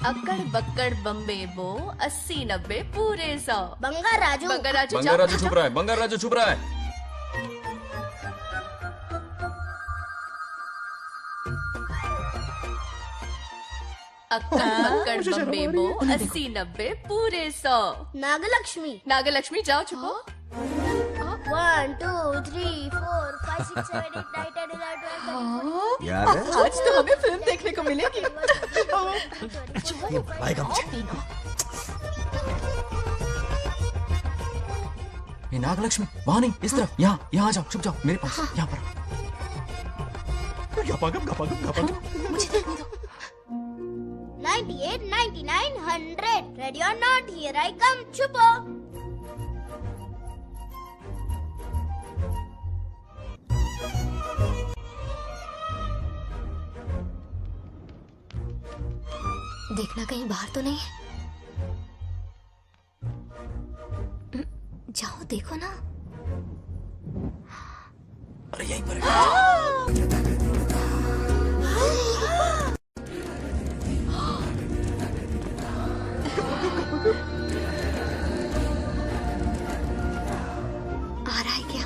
अकड़ बक्कड़ बम्बे बो 80-90 पूरे 100। बंगाराजू, बंगाराजू बंगाराजू छुप रहा है, बंगाराजू छुप रहा है। अक्कड़ बक्कड़ बम्बे बो 80-90 पूरे 100। नागलक्ष्मी। नागलक्ष्मी जाओ छुपो। 1 2 3 4 5 6 7 8 9 10 11 12 याद है? आज तो हमें फिल्म देखने को मिलेगी। आएगा मुझे। ये नागलक्ष्मी वहाँ नहीं, इस तरफ, यहाँ आ जाओ, छुप जाओ मेरे पास, यहाँ पर। मुझे देखने दो। 98 99 100 ready or not here I come छुपो। देखना कहीं बाहर तो नहीं है। जाओ देखो ना। अरे यहीं पर आ रहा है क्या?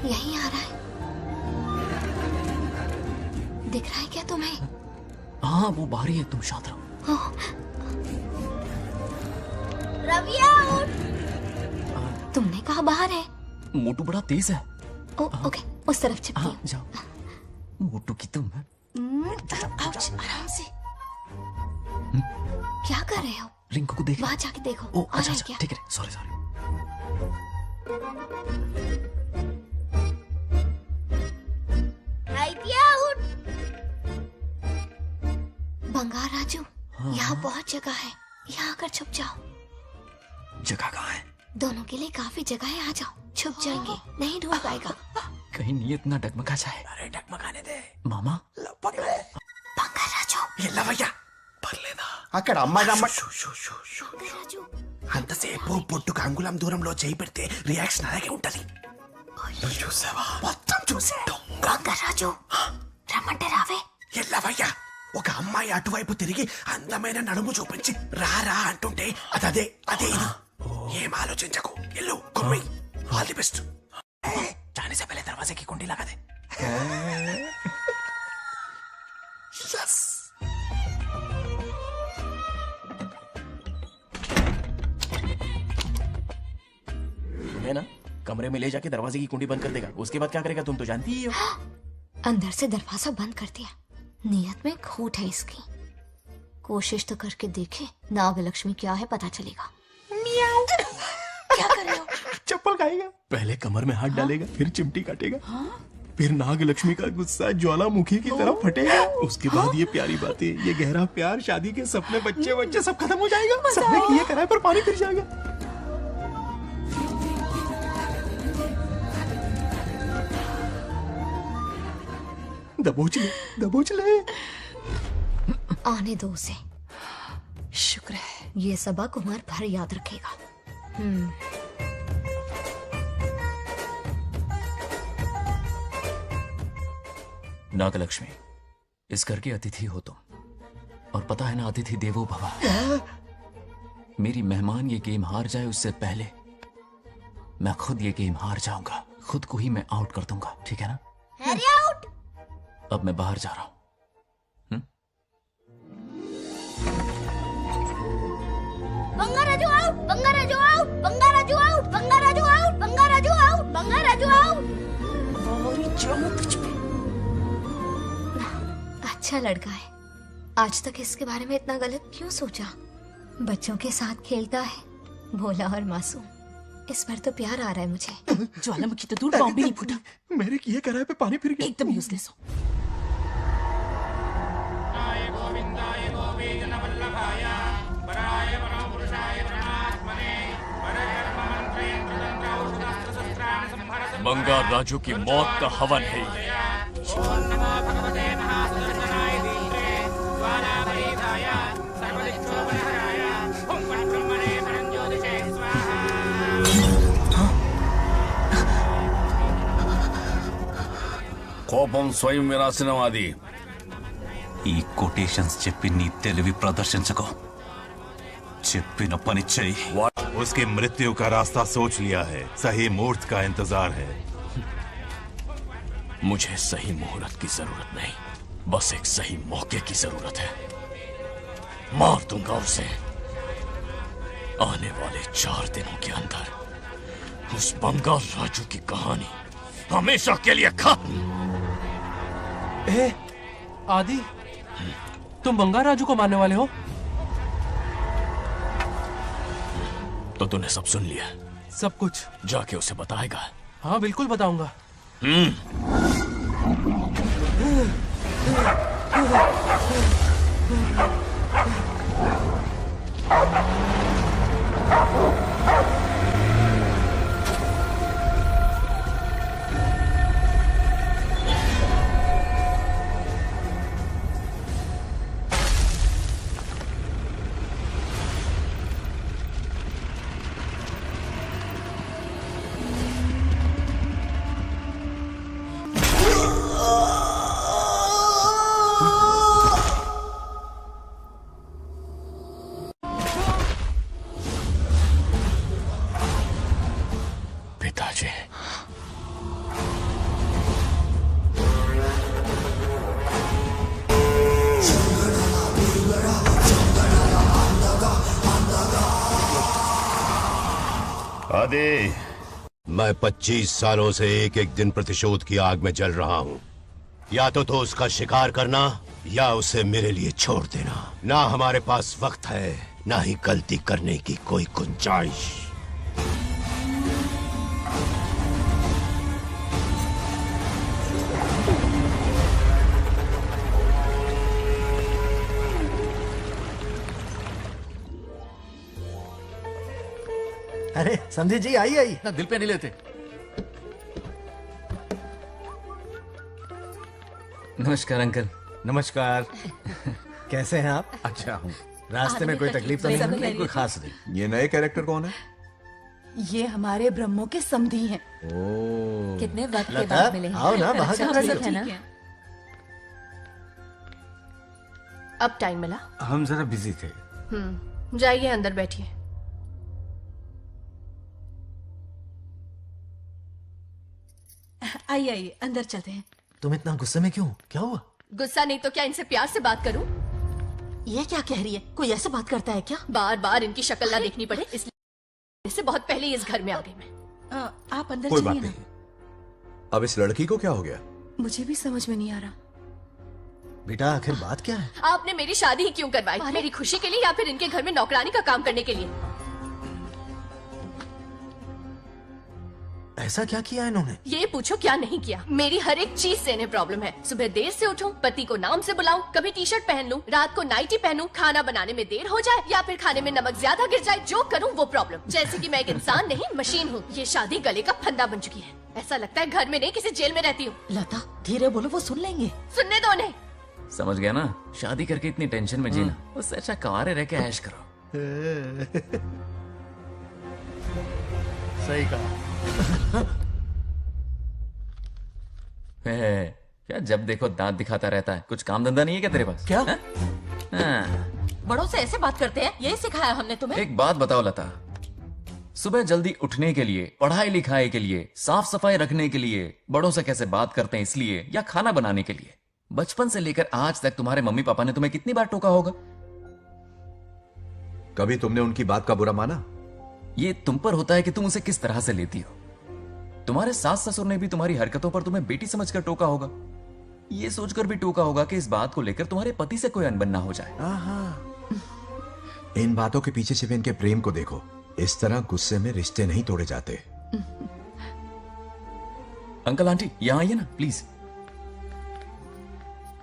यहीं आ रहा है। दिख रहा है क्या तुम्हें? हाँ वो बाहर ही है, तुम शांत रहो। रविया उठ। तुमने कहा बाहर है? मोटू बड़ा तेज है। ओके उस तरफ चिपकी। हाँ, जाओ। मोटू की तुम आउच, आराम से। क्या कर रहे हो? रिंकू को देख। वहाँ जाके देखो। ओ आ रहा है क्या? ठीक है, सॉरी। राइतिया उठ। बंगार राजू, यहाँ बहुत जगह है, यहाँ आकर छुप जाओ। जगह कहाँ है? दोनों के लिए काफी जगह है, आ जाओ। छुप जाएंगे, नहीं ढूंढ पाएगा। कहीं नीयत ना डगमगा जाए। अरे डगमगाने दे मामा। बंगार राजू। ये लवయ్యా పర్లేదా? అక్కడ అమ్మాయి రాజు అంతసేపు పొట్టుకు అంగుళం దూరంలో చేయి పెడితే రియాక్షన్ అలాగే ఉంటది. చూసావా? మొత్తం చూసా. బంగార్ రాజు రమ్మంటే రావే. ఎల్లవయ్యా ఒక అమ్మాయి అటువైపు తిరిగి అందమైన నడుము చూపించి రారా అంటుంటే అదే ఇది. ఏం ఆలోచించకు, ఎల్లు కొమ్మి. All the best. जाने से पहले दरवाजे की कुंडी लगा दे. यस. है ना, कमरे में ले जाके दरवाजे की कुंडी बंद कर देगा। उसके बाद क्या करेगा तुम तो जानती ही हो। अंदर से दरवाजा बंद कर दिया। नियत में खोट है इसकी। कोशिश तो करके देखे, नागलक्ष्मी क्या है पता चलेगा। क्या कर रहे हो? चप्पल खाएगा। पहले कमर में हाथ डालेगा, फिर चिमटी काटेगा, फिर नागलक्ष्मी का गुस्सा ज्वालामुखी की तरह फटेगा। उसके बाद ये प्यारी बातें, ये गहरा प्यार, शादी के सपने, बच्चे सब खत्म हो जाएगा। सबने किए कराए पर पानी फिर जाएगा। दबोच ले। आने दो उसे। शुक्र है, ये सबक उम्र भर याद रखेगा। नागलक्ष्मी, इस घर के अतिथि हो तुम, और पता है ना, अतिथि देवो भव। मेरी मेहमान ये गेम हार जाए उससे पहले मैं खुद ये गेम हार जाऊंगा। खुद को ही मैं आउट कर दूंगा, ठीक है ना? Harry out. अब मैं बाहर जा रहा हूं। Bangaraju out, Bangaraju out, Bangaraju out, Bangaraju out, Bangaraju out, Bangaraju out. अच्छा लड़का है। आज तक इसके बारे में इतना गलत क्यों सोचा? बच्चों के साथ खेलता है, भोला और मासूम। इस बार तो प्यार आ रहा है मुझे। ज्वालामुखी तो दूर, बॉम्ब भी नहीं फूटा। मेरे किए कराए पे पानी फिर गया। एकदम यूजलेस हो। बंगार राजू की मौत का हवन है ये। కోపం స్వయం వినాశనవాది. ఈ కొటేషన్స్ చెప్పి నీ తెలివి ప్రదర్శించకో. చెప్పిన పని చెయ్యి. उसकी मृत्यु का रास्ता सोच लिया है, सही मुहूर्त का इंतजार है. मुझे सही मुहूर्त की जरूरत नहीं, बस एक सही मौके की जरूरत है। मार दूंगा उसे। आने वाले 4 दिनों के अंदर उस बंगाल राजू की कहानी हमेशा के लिए खत्म। आदि, तुम बंगाल राजू को मारने वाले हो? तो तूने सब सुन लिया? सब कुछ। जाके उसे बताएगा? हाँ बिल्कुल बताऊंगा। पिताजी, आदि, मैं 25 सालों से एक एक दिन प्रतिशोध की आग में जल रहा हूँ। या तो उसका शिकार करना या उसे मेरे लिए छोड़ देना। ना हमारे पास वक्त है, ना ही गलती करने की कोई गुंजाइश। अरे समझे जी, आई आई ना दिल पे नहीं लेते। नमस्कार अंकल। नमस्कार। कैसे हैं आप? अच्छा हूँ। रास्ते में कोई तकलीफ तो नहीं हुई? कोई खास नहीं। ये नए कैरेक्टर कौन है? ये हमारे ब्रह्मों के समधी हैं। ओ, कितने वक्त के लता, बाद मिले हैं। आओ ना, बाहर सब क्या कर सब रही है हो? ना। अब टाइम मिला? हम जरा बिजी थे। जाइए अंदर बैठिए। आइए आइए, अंदर चलते हैं। तुम इतना गुस्से में क्यों? क्या हुआ? गुस्सा नहीं तो क्या इनसे प्यार से बात करूं? ये क्या कह रही है? कोई ऐसे बात करता है क्या? बार बार इनकी शक्ल ना देखनी पड़े इसलिए से बहुत पहले ही इस घर में आ गई मैं। आप अंदर कोई बात चलिए ना। नहीं। अब इस लड़की को क्या हो गया? मुझे भी समझ में नहीं आ रहा। बेटा आखिर बात क्या है? आपने मेरी शादी ही क्यों करवाई? मेरी खुशी के लिए या फिर इनके घर में नौकरानी का काम करने के लिए? ऐसा क्या किया इन्होंने? ये पूछो क्या नहीं किया। मेरी हर एक चीज से इन्हें प्रॉब्लम है। सुबह देर से उठूं, पति को नाम से बुलाऊं, कभी टी शर्ट पहन लूं, रात को नाइटी पहनूं, खाना बनाने में देर हो जाए या फिर खाने में नमक ज्यादा गिर जाए, जो करूं वो प्रॉब्लम। जैसे कि मैं एक इंसान नहीं मशीन हूँ। ये शादी गले का फंदा बन चुकी है। ऐसा लगता है घर में नहीं किसी जेल में रहती हूँ। लता धीरे बोलो, वो सुन लेंगे। सुनने दो उन्हें। समझ गया ना? शादी करके इतनी टेंशन में जीना, उससे अच्छा कुंवारे रह के ऐश करो। सही कहा। क्या जब देखो दांत दिखाता रहता है? कुछ काम धंधा नहीं है क्या तेरे पास? क्या? बड़ों से ऐसे बात करते हैं? यही सिखाया हमने तुम्हें? एक बात बताओ लता, सुबह जल्दी उठने के लिए, पढ़ाई लिखाई के लिए, साफ सफाई रखने के लिए बड़ों से कैसे बात करते हैं इसलिए, या खाना बनाने के लिए? बचपन से लेकर आज तक तुम्हारे मम्मी पापा ने तुम्हें कितनी बार टोका होगा? कभी तुमने उनकी बात का बुरा माना? ये तुम पर होता है कि तुम उसे किस तरह से लेती हो। तुम्हारे सास ससुर ने भी तुम्हारी हरकतों पर तुम्हें बेटी समझकर टोका होगा। ये सोचकर भी टोका होगा कि इस बात को लेकर तुम्हारे पति से कोई अनबन ना हो जाए। इन बातों के पीछे सिर्फ इनके प्रेम को देखो। इस तरह गुस्से में रिश्ते नहीं तोड़े जाते। अंकल आंटी यहां आइए ना प्लीज।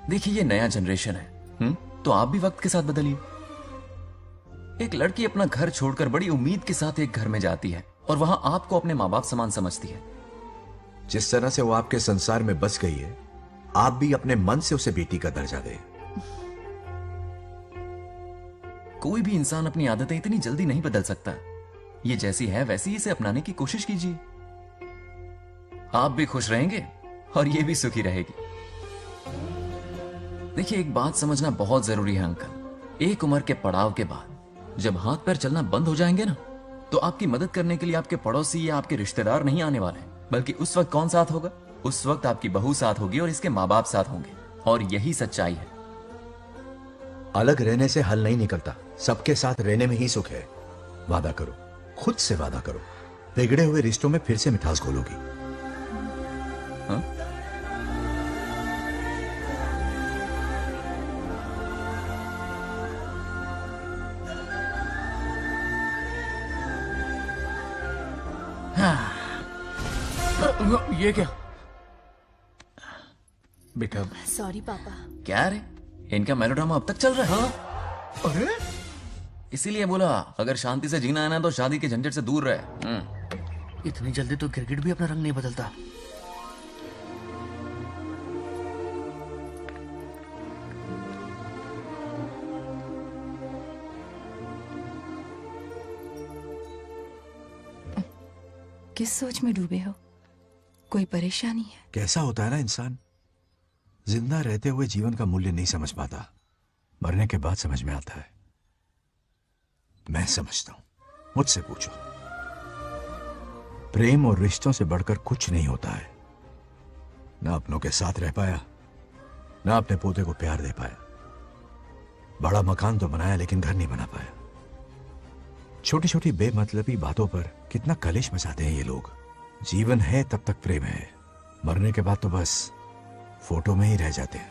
देखिए ये नया जनरेशन है, तो आप भी वक्त के साथ बदलिए। एक लड़की अपना घर छोड़कर बड़ी उम्मीद के साथ एक घर में जाती है और वहां आपको अपने माँ बाप समान समझती है। जिस तरह से वो आपके संसार में बस गई है, आप भी अपने मन से उसे बेटी का दर्जा दें। कोई भी इंसान अपनी आदतें इतनी जल्दी नहीं बदल सकता। ये जैसी है वैसी इसे अपनाने की कोशिश कीजिए। आप भी खुश रहेंगे और ये भी सुखी रहेगी। देखिए एक बात समझना बहुत जरूरी है अंकल। एक उम्र के पड़ाव के बाद जब हाथ पैर चलना बंद हो जाएंगे ना, तो आपकी मदद करने के लिए आपके पड़ोसी या आपके रिश्तेदार नहीं आने वाले, बल्कि उस वक्त कौन साथ होगा? उस वक्त आपकी बहू साथ होगी और इसके माँ बाप साथ होंगे। और यही सच्चाई है। अलग रहने से हल नहीं निकलता, सबके साथ रहने में ही सुख है। वादा करो, खुद से वादा करो, बिगड़े हुए रिश्तों में फिर से मिठास घोलोगी। हाँ? ये क्या? बेटा सॉरी पापा। क्या रे, इनका मेलोड्रामा अब तक चल रहा है? अरे इसीलिए बोला अगर शांति से जीना है ना तो शादी के झंझट से दूर रहे। इतनी जल्दी तो क्रिकेट भी अपना रंग नहीं बदलता। किस सोच में डूबे हो? कोई परेशानी है? कैसा होता है ना इंसान, जिंदा रहते हुए जीवन का मूल्य नहीं समझ पाता, मरने के बाद समझ में आता है। मैं समझता हूं, मुझसे पूछो। प्रेम और रिश्तों से बढ़कर कुछ नहीं होता है। ना अपनों के साथ रह पाया, ना अपने पोते को प्यार दे पाया। बड़ा मकान तो बनाया लेकिन घर नहीं बना पाया। छोटी छोटी बेमतलबी बातों पर कितना कलेश मचाते हैं ये लोग। जीवन है तब तक प्रेम है, मरने के बाद तो बस फोटो में ही रह जाते हैं।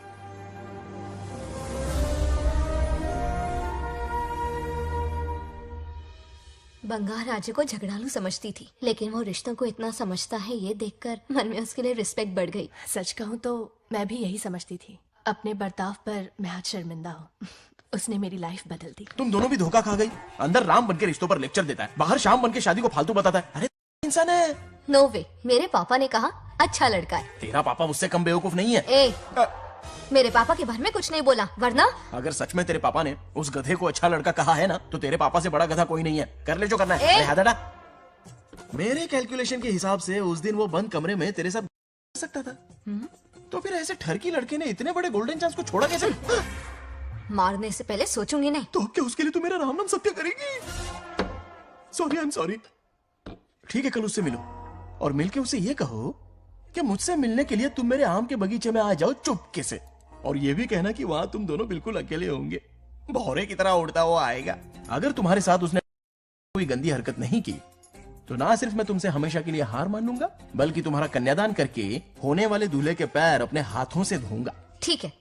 बंगार राजू को झगड़ालू समझती थी, लेकिन वो रिश्तों को इतना समझता है ये देखकर मन में उसके लिए रिस्पेक्ट बढ़ गई। सच कहूँ तो मैं भी यही समझती थी। अपने बर्ताव पर मैं आज शर्मिंदा हूँ। उसने मेरी लाइफ बदल दी। तुम दोनों भी धोखा खा गई। अंदर राम बनके रिश्तों पर लेक्चर देता है, बाहर शाम बनके शादी को फालतू बताता है। अरे इंसान है। नो वे, मेरे पापा ने कहा अच्छा लड़का है। तेरा पापा मुझसे कम बेवकूफ नहीं है। मेरे पापा के बारे में कुछ नहीं बोला, वरना अगर सच में तेरे पापा ने उस गधे को अच्छा लड़का कहा है ना, तो तेरे पापा से बड़ा गधा कोई नहीं है। कर ले जो करना है। अरे हाथ हटा। मेरे कैलकुलेशन के हिसाब से उस दिन वो बंद कमरे में तेरे साथ कर सकता था। तो फिर ऐसे ठरकी लड़के ने इतने बड़े गोल्डन चांस को छोड़ा कैसे? मारने से पहले सोचूंगी नहीं। तो क्या उसके लिए तू मेरा राम नाम सत्य करेगी? Sorry, I am sorry. ठीक है, कल उससे मिलो और मिलके उसे ये कहो कि मुझसे मिलने के लिए तुम मेरे आम के बगीचे में आ जाओ चुपके से। और ये भी कहना कि वहां तुम दोनों बिल्कुल अकेले होंगे। भौरे की तरह उड़ता हुआ आएगा। अगर तुम्हारे साथ उसने कोई गंदी हरकत नहीं की तो ना सिर्फ मैं तुमसे हमेशा के लिए हार मान लूंगा, बल्कि तुम्हारा कन्यादान करके होने वाले दूल्हे के पैर अपने हाथों से धोऊंगा। ठीक है,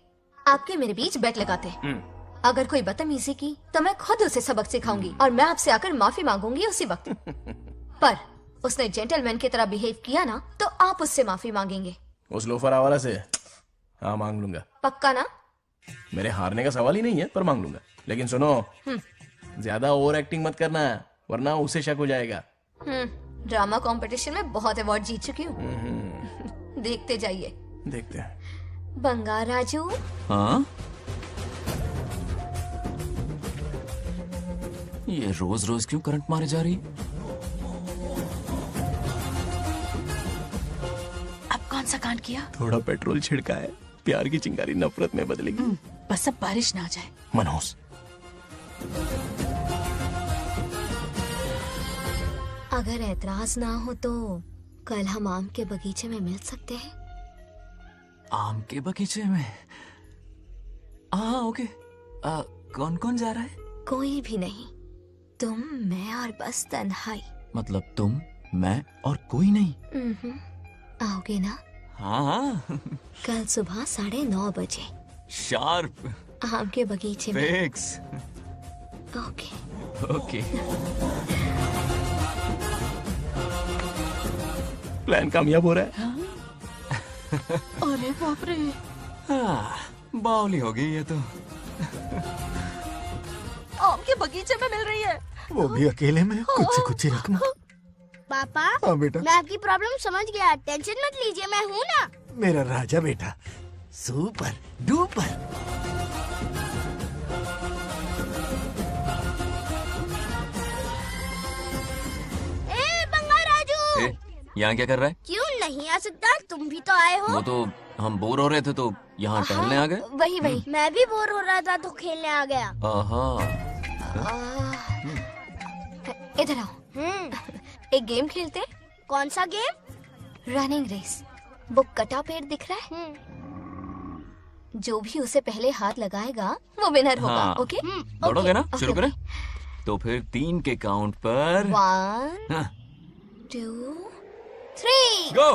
आपके मेरे बीच बैट लगाते हैं। अगर कोई बदतमीजी की तो मैं खुद उसे सबक सिखाऊंगी और मैं आपसे आकर माफी मांगूंगी उसी वक्त। पर उसने जेंटलमैन की तरह बिहेव किया ना, तो आप उससे माफी मांगेंगे। उस लोफर आवारा से हाँ मांग लूंगा। पक्का ना? मेरे हारने का सवाल ही नहीं है, पर मांग लूंगा। लेकिन सुनो, ज्यादा ओवर एक्टिंग मत करना, वरना उसे शक हो जाएगा। ड्रामा कंपटीशन में बहुत अवार्ड जीत चुकी हूँ। देखते जाइए। देखते हैं। बंगार राजू। हाँ? ये रोज रोज क्यों करंट मारे जा रही? अब कौन सा कांड किया? थोड़ा पेट्रोल छिड़का है। प्यार की चिंगारी नफरत में बदलेगी। बस अब बारिश ना आ जाए। मनोज, अगर ऐतराज ना हो तो कल हम आम के बगीचे में मिल सकते हैं। आम के बगीचे में? हाँ ओके। कौन कौन जा रहा है? कोई भी नहीं, तुम, मैं और बस तन्हाई। मतलब तुम, मैं और कोई नहीं? आओगे ना? हाँ। कल सुबह 9:30 बजे शार्प। आम के बगीचे में। फिक्स। ओके। ओके। प्लान कामयाब हो रहा है। अरे बाप रे। बावली हो गई ये तो। आम के बगीचे में मिल रही है। वो भी अकेले में। कुछ से कुछ ही रखना। पापा, हाँ बेटा। मैं आपकी प्रॉब्लम समझ गया, टेंशन मत लीजिए, मैं हूँ ना। मेरा राजा बेटा, सुपर डुपर। बंगार राजू, यहाँ क्या कर रहा है? क्यों नहीं आ सकता? तुम भी तो आए हो। वो तो हम बोर हो रहे थे तो यहाँ टहलने आ गए। वही वही। मैं भी बोर हो रहा था तो खेलने आ गया। इधर आओ। एक गेम खेलते। कौन सा गेम? Running race. वो कटा पेड़ दिख रहा है? जो भी उसे पहले हाथ लगाएगा वो विनर होगा। हाँ। ओके दौड़ोगे ना? शुरू करें? तो फिर 3 के काउंट पर 1 हाँ। 2 3 गो।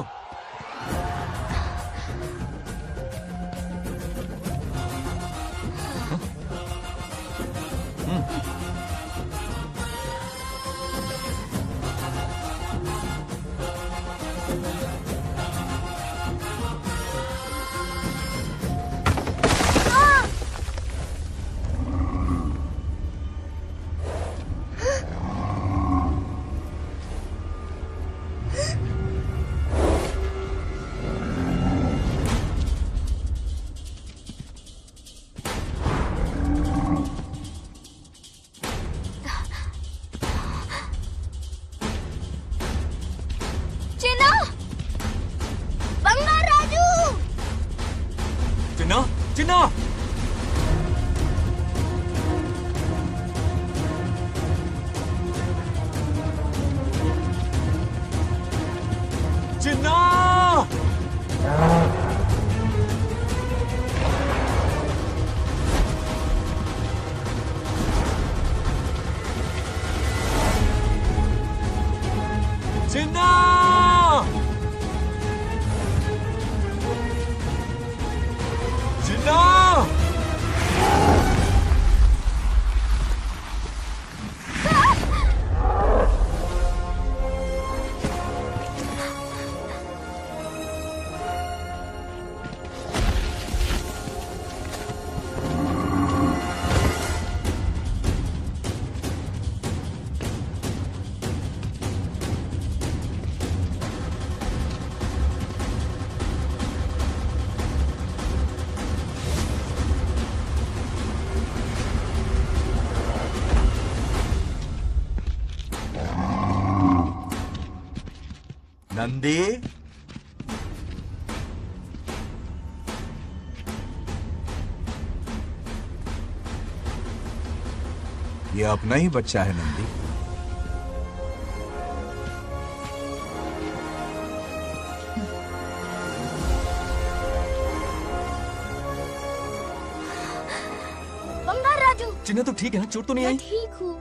चिन्ना, बंगार राजू, चिन्ना, चिन्ना। चिन्ना। चिन्ना। चिन्ना। नंदी, ये अपना ही बच्चा है नंदी। बंगार राजू। चिन्ना तो ठीक है ना? चोट तो नहीं आई? ठीक हूँ।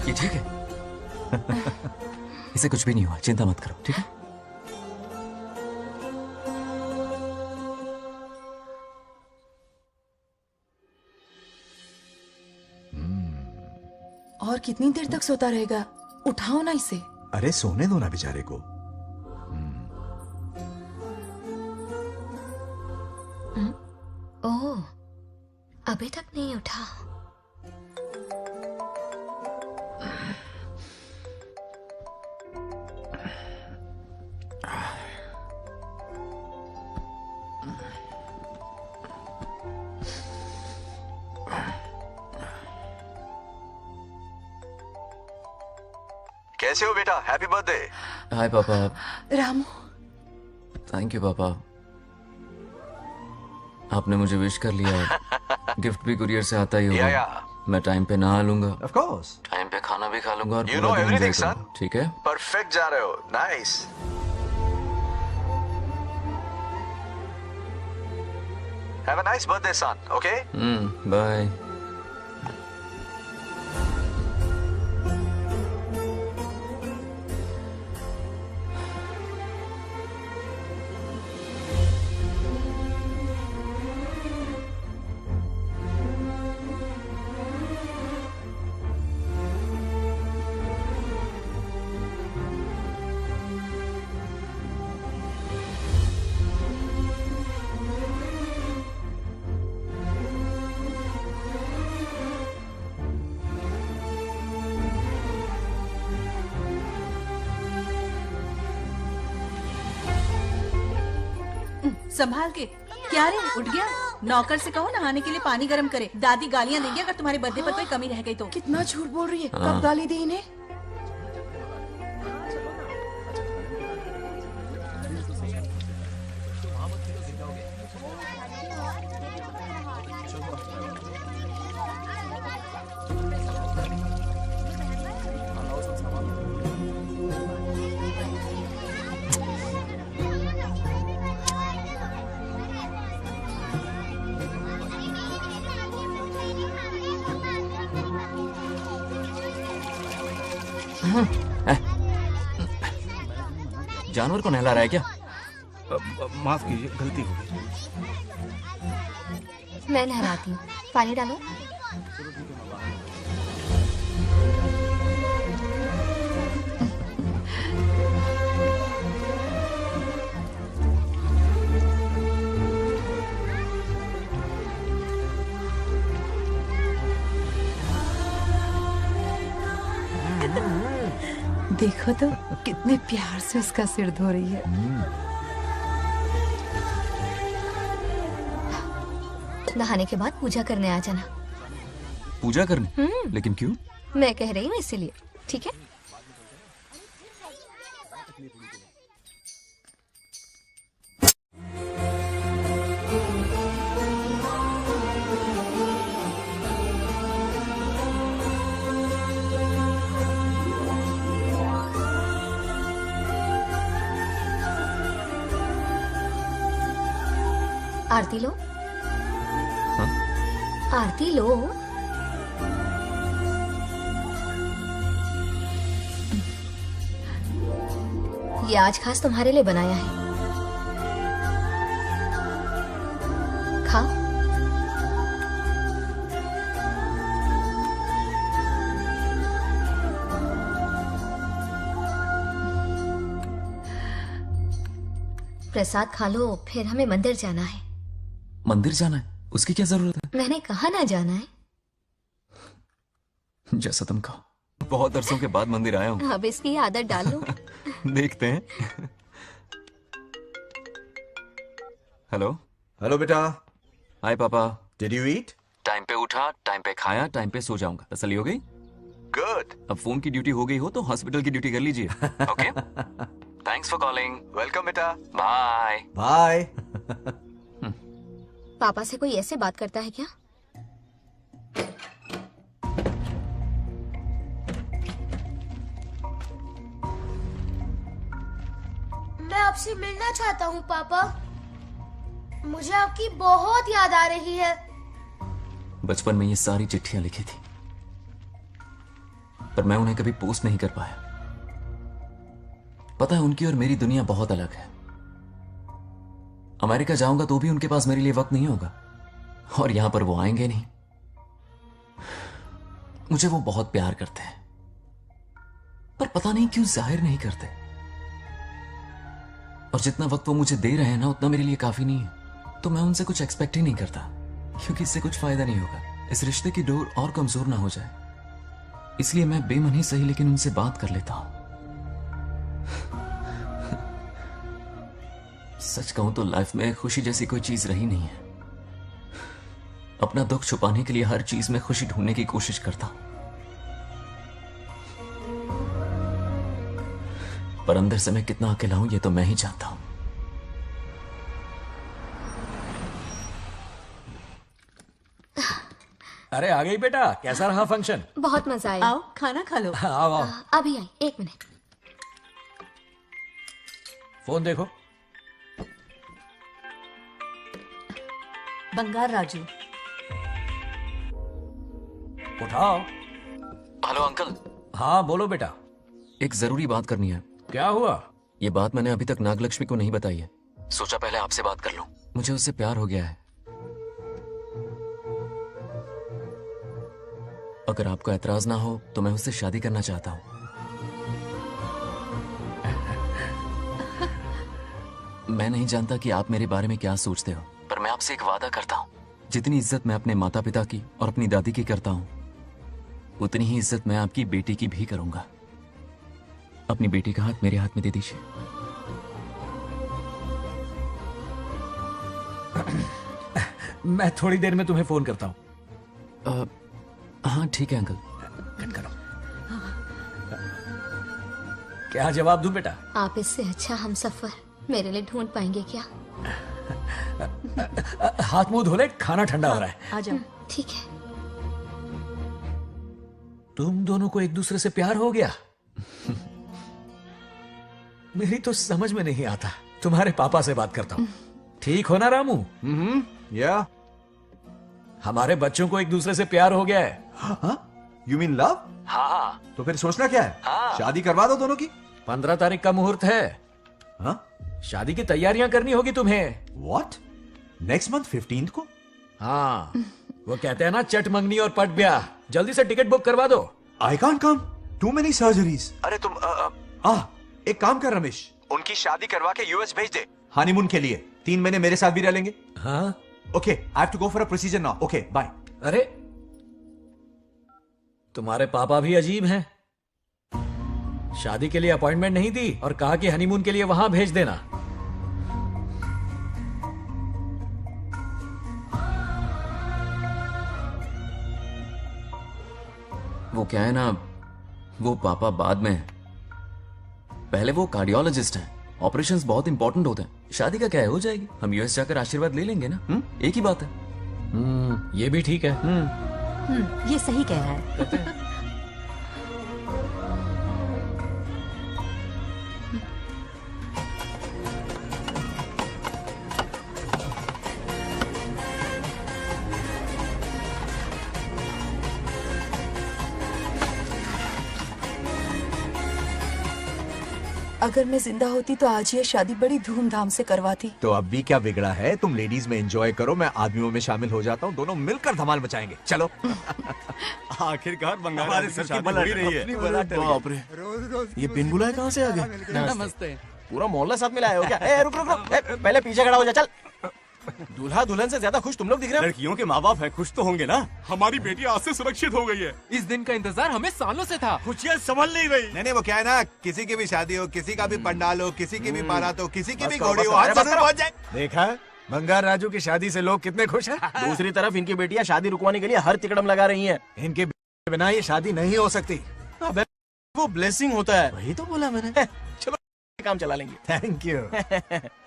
ये ठीक है? इसे कुछ भी नहीं हुआ, चिंता मत करो, ठीक है? और कितनी देर तक सोता रहेगा? उठाओ ना इसे। अरे सोने दो ना बेचारे को। ओह, अभी तक नहीं उठा। कैसे हो बेटा? Happy birthday. हाय पापा। रामू, थैंक यू पापा, आपने मुझे विश कर लिया। गिफ्ट भी कुरियर से आता ही होगा। मैं टाइम पे नहा लूंगा, ऑफ कोर्स। टाइम पे खाना भी खा लूंगा और You पूरा know दिन everything, enjoy करूंगा, ठीक है? परफेक्ट जा रहे हो। Nice. Have a nice birthday son, okay? Bye. संभाल के। क्या रे, उठ गया? नौकर से कहो नहाने के लिए पानी गर्म करे। दादी गालियां देंगे अगर तुम्हारे बर्थडे पर कोई कमी रह गई तो। कितना झूठ बोल रही है। हाँ। कब गाली दी इन्हें? जानवर को नहला रहा है क्या? माफ कीजिए, गलती हो गई। मैं नहलाती हूँ, पानी डालो। देखो तो कितने प्यार से उसका सिर धो रही है। नहाने के बाद पूजा करने आ जाना। पूजा करने? लेकिन क्यों? मैं कह रही हूँ इसीलिए, ठीक है? आरती लो। हाँ? आरती लो। ये आज खास तुम्हारे लिए बनाया है, खा। प्रसाद खा लो, फिर हमें मंदिर जाना है। मंदिर जाना है? उसकी क्या जरूरत है? मैंने कहा ना जाना है। जैसा तुम कहो। बहुत अरसों के बाद मंदिर आया हूँ। अब इसकी आदत डाल लो। देखते हैं। हेलो। हेलो बेटा। हाय पापा। Did you eat? टाइम पे उठा, टाइम पे खाया, टाइम पे सो जाऊंगा। तसल्ली हो गई? गुड। अब फोन की ड्यूटी हो गई हो तो हॉस्पिटल की ड्यूटी कर लीजिए। Okay? Thanks for calling. Welcome बेटा। बाय। बाय। पापा से कोई ऐसे बात करता है क्या? मैं आपसे मिलना चाहता हूँ पापा। मुझे आपकी बहुत याद आ रही है। बचपन में ये सारी चिट्ठियां लिखी थी, पर मैं उन्हें कभी पोस्ट नहीं कर पाया। पता है, उनकी और मेरी दुनिया बहुत अलग है। अमेरिका जाऊंगा तो भी उनके पास मेरे लिए वक्त नहीं होगा, और यहां पर वो आएंगे नहीं। मुझे वो बहुत प्यार करते हैं, पर पता नहीं क्यों जाहिर नहीं करते। और जितना वक्त वो मुझे दे रहे हैं ना, उतना मेरे लिए काफी नहीं है। तो मैं उनसे कुछ एक्सपेक्ट ही नहीं करता, क्योंकि इससे कुछ फायदा नहीं होगा। इस रिश्ते की डोर और कमजोर ना हो जाए, इसलिए मैं बेमन ही सही लेकिन उनसे बात कर लेता हूं। सच कहूं तो लाइफ में खुशी जैसी कोई चीज रही नहीं है। अपना दुख छुपाने के लिए हर चीज में खुशी ढूंढने की कोशिश करता हूं, पर अंदर से मैं कितना अकेला हूं ये तो मैं ही जानता हूं। अरे आ गई बेटा, कैसा रहा फंक्शन? बहुत मजा आया। आओ खाना खा लो। आओ आओ। अभी आई, एक मिनट। फोन देखो। बंगार राजू। उठाओ। Hello uncle. हाँ बोलो बेटा। एक जरूरी बात करनी है। क्या हुआ? ये बात मैंने अभी तक नागलक्ष्मी को नहीं बताई है। सोचा पहले आपसे बात कर लूं। मुझे उससे प्यार हो गया है। अगर आपको एतराज ना हो तो मैं उससे शादी करना चाहता हूं। मैं नहीं जानता कि आप मेरे बारे में क्या सोचते हो, पर मैं आपसे एक वादा करता हूं। जितनी इज्जत मैं अपने माता पिता की और अपनी दादी की करता हूं, उतनी ही इज्जत मैं आपकी बेटी की भी करूंगा। अपनी बेटी का हाथ मेरे हाथ में दे दीजिए। मैं थोड़ी देर में तुम्हें फोन करता हूं। हाँ ठीक है अंकल। करो। क्या जवाब दूं बेटा? आप इससे अच्छा हम सफर मेरे लिए ढूंढ पाएंगे क्या? हाथ मुंह धो ले, खाना ठंडा हो रहा है। आ जाओ। ठीक है। तुम दोनों को एक दूसरे से प्यार हो गया? मेरी तो समझ में नहीं आता। तुम्हारे पापा से बात करता हूँ। ठीक हो ना रामू? या हमारे बच्चों को एक दूसरे से प्यार हो गया है। हाँ? You mean love? हाँ। तो फिर सोचना क्या है? हाँ। शादी करवा दो दोनों की। 15 तारीख का मुहूर्त है। हाँ? शादी की तैयारियां करनी होगी तुम्हें। What? नेक्स्ट मंथ 15th को? हाँ, वो कहते हैं ना चट मंगनी और पट ब्याह। जल्दी से टिकट बुक करवा दो। I can't come. Too many surgeries. अरे तुम एक काम कर रमेश, उनकी शादी करवा के यूएस भेज दे। हनीमून के लिए 3 महीने मेरे साथ भी रह लेंगे। हाँ? Okay, I have to go for a procedure now. Okay, bye. अरे तुम्हारे पापा भी अजीब हैं। शादी के लिए अपॉइंटमेंट नहीं दी और कहा कि हनीमून के लिए वहां भेज देना। वो क्या है ना, वो पापा बाद में, पहले वो कार्डियोलॉजिस्ट हैं। ऑपरेशंस बहुत इंपॉर्टेंट होते हैं। शादी का क्या है, हो जाएगी। हम यूएस जाकर आशीर्वाद ले लेंगे ना। एक ही बात है। ये भी ठीक है। ये सही कह रहा है। अगर मैं जिंदा होती तो आज ये शादी बड़ी धूमधाम से करवाती। तो अब भी क्या बिगड़ा है? तुम लेडीज में एंजॉय करो, मैं आदमियों में शामिल हो जाता हूँ। दोनों मिलकर धमाल मचाएंगे। चलो। आखिरकार बंगाल हमारे की सर की शादी बला हो ही रही है। अपनी बला टल गई। बाप रे, ये बिन बुलाए कहाँ से आ गए? नमस्ते। पूरा मोहल्ला साथ में लाए हो क्या? ए, रुक रुक रुक, ए, पहले पीछे खड़ा हो जा। चल। दूल्हा दुल्हन से ज्यादा खुश तुम लोग दिख रहे हो। लड़कियों के माँ बाप है, खुश तो होंगे ना। हमारी बेटी आज से सुरक्षित हो गई है। इस दिन का इंतजार हमें सालों से था। खुशियाँ संभल नहीं रही। नहीं, वो क्या है ना, किसी की भी शादी हो, किसी का भी पंडाल हो, किसी की भी बारात हो, किसी की भी करो, घोड़ी हो, बस आज करो, जरूर पहुंच जाए। देखा, बंगार राजू की शादी से लोग कितने खुश हैं। दूसरी तरफ इनकी बेटियां शादी रुकवाने के लिए हर तिकड़म लगा रही हैं। इनके बिना ये शादी नहीं हो सकती। अबे, वो ब्लेसिंग होता है। वही तो बोला मैंने। चलो काम चला लेंगे। Thank you.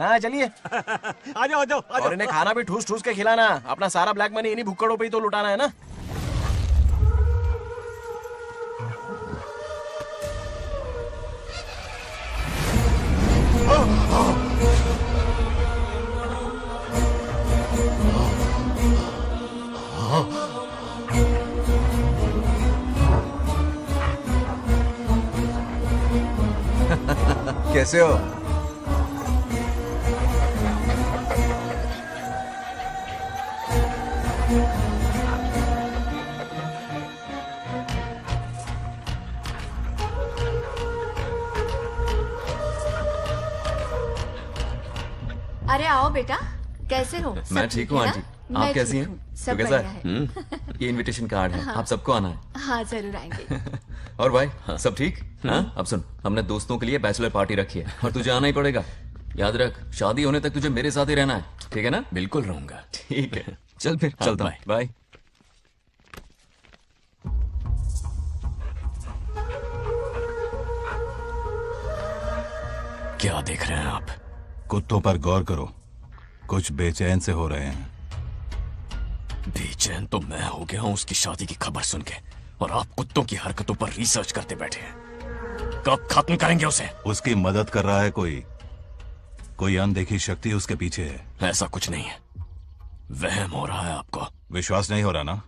हाँ चलिए। आ जाओ, आ जाओ। और इन्हें खाना भी ठूस ठूस के खिलाना। अपना सारा ब्लैक मनी इन्हीं भुक्कड़ों पे ही तो लुटाना है ना। कैसे हो? अरे आओ बेटा, कैसे हो? सब मैं ठीक हूँ है ना? आंटी। मैं आप कैसी ठीक हैं? हूँ, सब तो कैसा बढ़िया है। ये इनविटेशन कार्ड है। हाँ। आप सबको आना है। हाँ जरूर आएंगे। और भाई सब ठीक? हाँ? अब सुन, हमने दोस्तों के लिए बैचलर पार्टी रखी है और तुझे आना ही पड़ेगा। याद रख, शादी होने तक तुझे मेरे साथ ही रहना है, ठीक है ना? बिल्कुल रहूंगा। ठीक है, चल फिर हाँ, चलता हूँ। बाय। क्या देख रहे हैं आप? कुत्तों पर गौर करो, कुछ बेचैन से हो रहे हैं। बेचैन तो मैं हो गया हूं उसकी शादी की खबर सुन के, और आप कुत्तों की हरकतों पर रिसर्च करते बैठे हैं। कब खत्म करेंगे उसे? उसकी मदद कर रहा है कोई अनदेखी शक्ति उसके पीछे है। ऐसा कुछ नहीं है, वहम हो रहा है आपको। विश्वास नहीं हो रहा ना?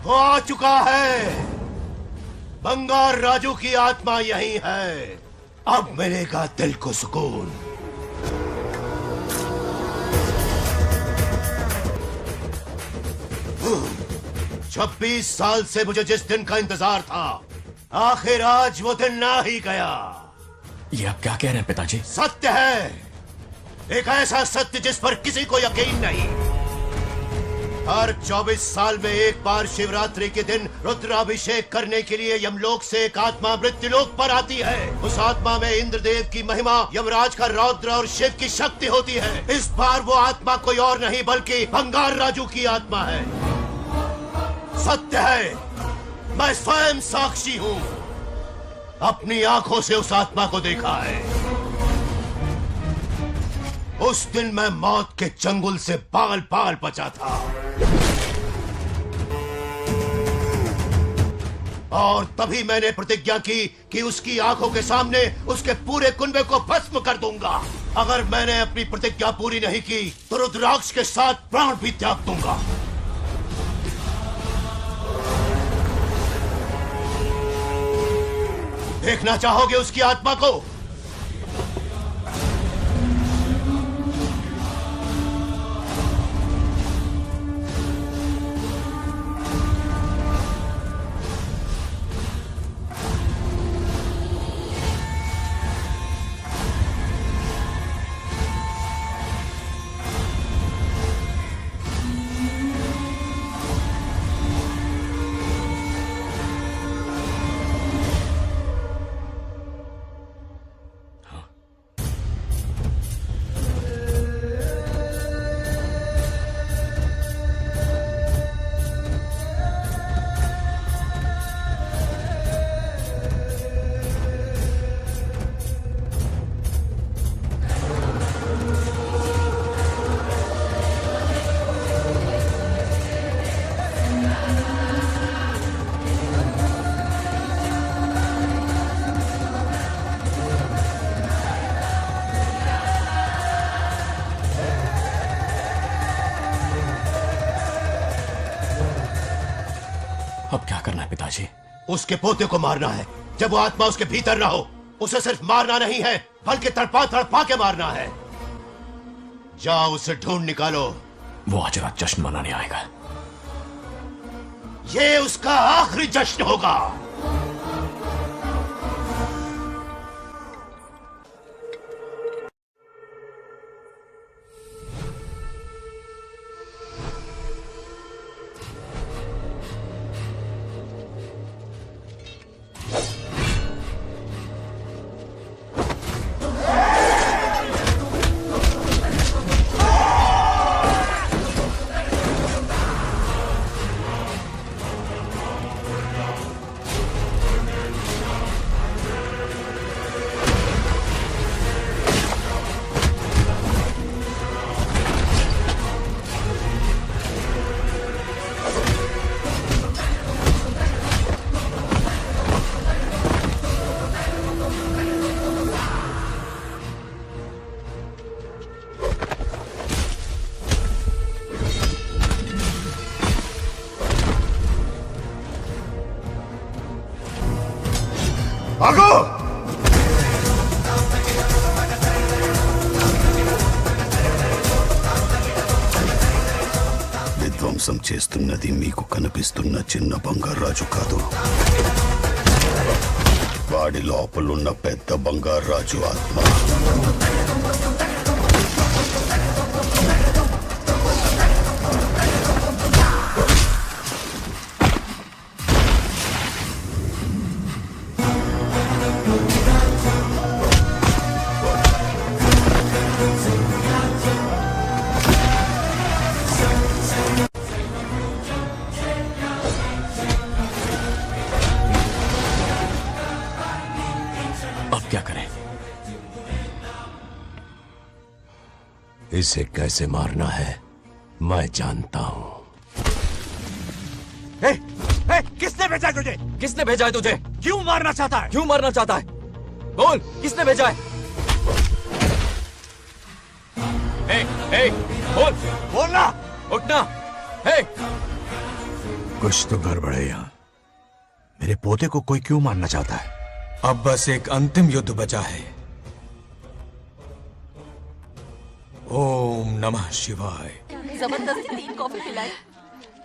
वो आ चुका है। बंगार राजू की आत्मा यही है। अब मिलेगा दिल को सुकून। छब्बीस साल से मुझे जिस दिन का इंतजार था, आखिर आज वो दिन ना ही गया। ये आप क्या कह रहे हैं पिताजी? सत्य है, एक ऐसा सत्य जिस पर किसी को यकीन नहीं। हर 24 साल में एक बार शिवरात्रि के दिन रुद्राभिषेक करने के लिए यमलोक से एक आत्मा मृत्युलोक पर आती है। उस आत्मा में इंद्रदेव की महिमा, यमराज का रौद्र और शिव की शक्ति होती है। इस बार वो आत्मा कोई और नहीं बल्कि बंगार राजू की आत्मा है। सत्य है, मैं स्वयं साक्षी हूँ। अपनी आंखों से उस आत्मा को देखा है। उस दिन मैं मौत के चंगुल से पाल पाल बचा था और तभी मैंने प्रतिज्ञा की कि उसकी आंखों के सामने उसके पूरे कुनबे को भस्म कर दूंगा। अगर मैंने अपनी प्रतिज्ञा पूरी नहीं की तो रुद्राक्ष के साथ प्राण भी त्याग दूंगा। देखना चाहोगे उसकी आत्मा को? अब क्या करना है पिताजी? उसके पोते को मारना है जब वो आत्मा उसके भीतर ना हो। उसे सिर्फ मारना नहीं है बल्कि तड़पा तड़पा के मारना है। जाओ उसे ढूंढ निकालो। वो आज रात जश्न मनाने आएगा। ये उसका आखिरी जश्न होगा। भागो! విధ్వంసం చేస్తున్నది మీకు కనిపిస్తున్న చిన్న బంగారాజు కాదు, వాడి లోపలున్న పెద్ద బంగారాజు ఆత్మ. इसे कैसे मारना है मैं जानता हूं। किसने भेजा है तुझे? किसने भेजा है तुझे? क्यों मारना चाहता है? क्यों मारना चाहता है? बोल, किसने भेजा है? बोल, बोलना, उठना। कुछ तो गड़बड़ है यहाँ। मेरे पोते को कोई क्यों मारना चाहता है? अब बस एक अंतिम युद्ध बचा है। ओम नमः शिवाय। जबरदस्ती 3 कॉफी पिलाई।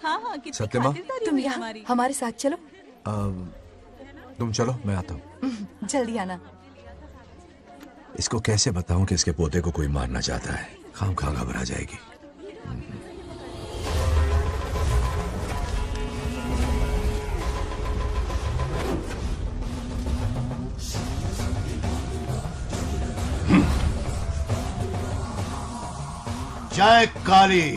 हाँ हाँ कितनी सत्यमा? खातिरदारी तुम हुई यहाँ हमारी। हमारे साथ चलो। तुम चलो, मैं आता हूँ। जल्दी आना। इसको कैसे बताऊं कि इसके पोते को कोई मारना चाहता है? खामखा घबरा जाएगी। जय काली।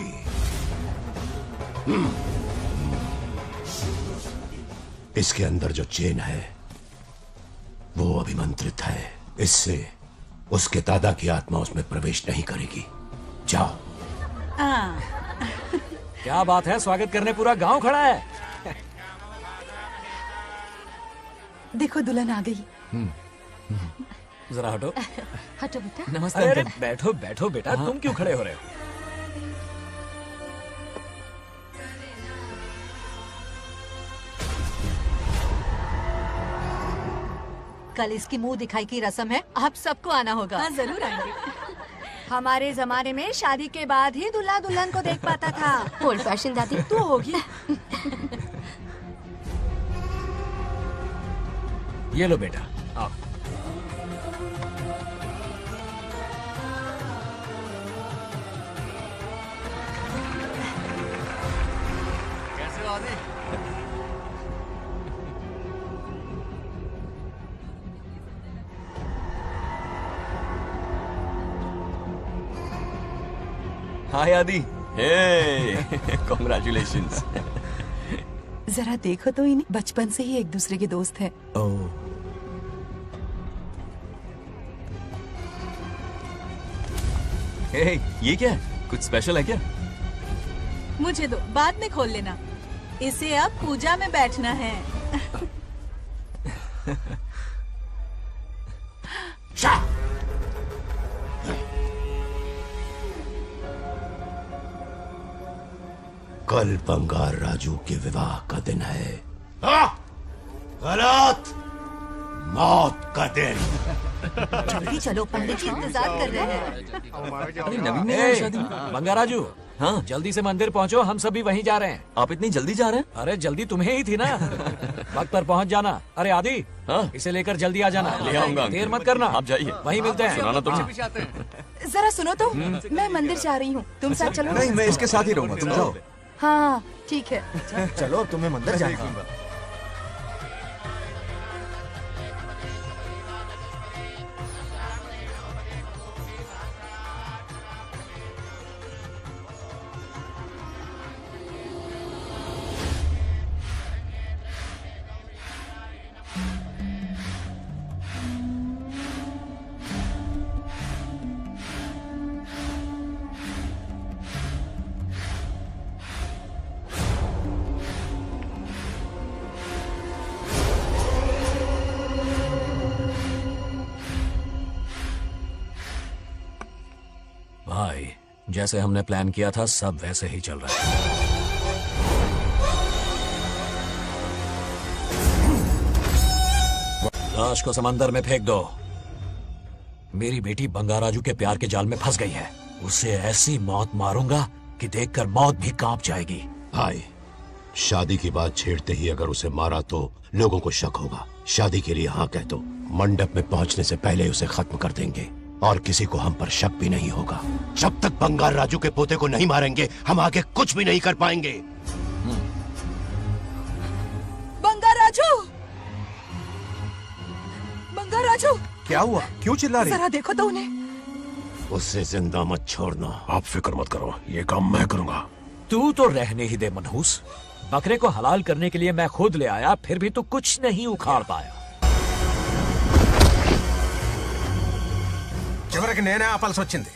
इसके अंदर जो चेन है वो अभिमंत्रित है। इससे उसके दादा की आत्मा उसमें प्रवेश नहीं करेगी। जाओ। क्या बात है, स्वागत करने पूरा गांव खड़ा है। देखो दुल्हन आ गई। जरा हटो। हटो बेटा। नमस्ते। अरे बैठो बैठो बेटा, तुम क्यों खड़े हो रहे हो? कल इसकी मुंह दिखाई की रस्म है, आप सबको आना होगा। हाँ जरूर आएंगे। हमारे जमाने में शादी के बाद ही दूल्हा दुल्हन को देख पाता था। ओल्ड फैशन दादी तू होगी। ये लो बेटा, आओ। कैसे हो आदि? हाय आदि। हे कांग्रेचुलेशंस। जरा देखो तो इन्हें, बचपन से ही एक दूसरे के दोस्त हैं। हे, ये क्या है? कुछ स्पेशल है क्या? मुझे दो, बाद में खोल लेना। इसे अब पूजा में बैठना है। कल बंगार राजू के विवाह का दिन है। गलत, मौत का दिन। जल्दी चलो, पंडित जी इंतजार कर रहे हैं। अरे नवीन ने यार शादी। बंगाराजू, हाँ जल्दी से मंदिर पहुँचो, हम सभी वहीं जा रहे हैं। आप इतनी जल्दी जा रहे हैं? अरे जल्दी तुम्हें ही थी ना। वक्त पर पहुँच जाना। अरे आदि, हाँ इसे लेकर जल्दी आ जाना। ले आऊंगा। देर मत करना। आप जाइए, वहीं मिलते हैं। सुनाना तो। जरा सुनो तो, मैं मंदिर जा रही हूँ, तुम साथ चलो। नहीं, मैं इसके साथ ही रहूंगा, तुम जाओ। हाँ ठीक है। चलो, अब तुम्हें मंदिर जाना है। भाई, जैसे हमने प्लान किया था सब वैसे ही चल रहा है। लाश को समंदर में फेंक दो। मेरी बेटी बंगाराजू के प्यार के जाल में फंस गई है। उसे ऐसी मौत मारूंगा कि देखकर मौत भी कांप जाएगी। भाई, शादी की बात छेड़ते ही अगर उसे मारा तो लोगों को शक होगा। शादी के लिए हाँ कह दो, मंडप में पहुंचने से पहले उसे खत्म कर देंगे और किसी को हम पर शक भी नहीं होगा। जब तक बंगार राजू के पोते को नहीं मारेंगे, हम आगे कुछ भी नहीं कर पाएंगे। बंगार राजू, बंगार राजू, क्या हुआ? क्यों चिल्ला रही? जरा देखो तो उन्हें। उससे जिंदा मत छोड़ना। आप फिक्र मत करो, ये काम मैं करूंगा। तू तो रहने ही दे मनहूस। बकरे को हलाल करने के लिए मैं खुद ले आया, फिर भी तू कुछ नहीं उखाड़ पाया। చివరికి నేనే ఆపాల్సి వచ్చింది।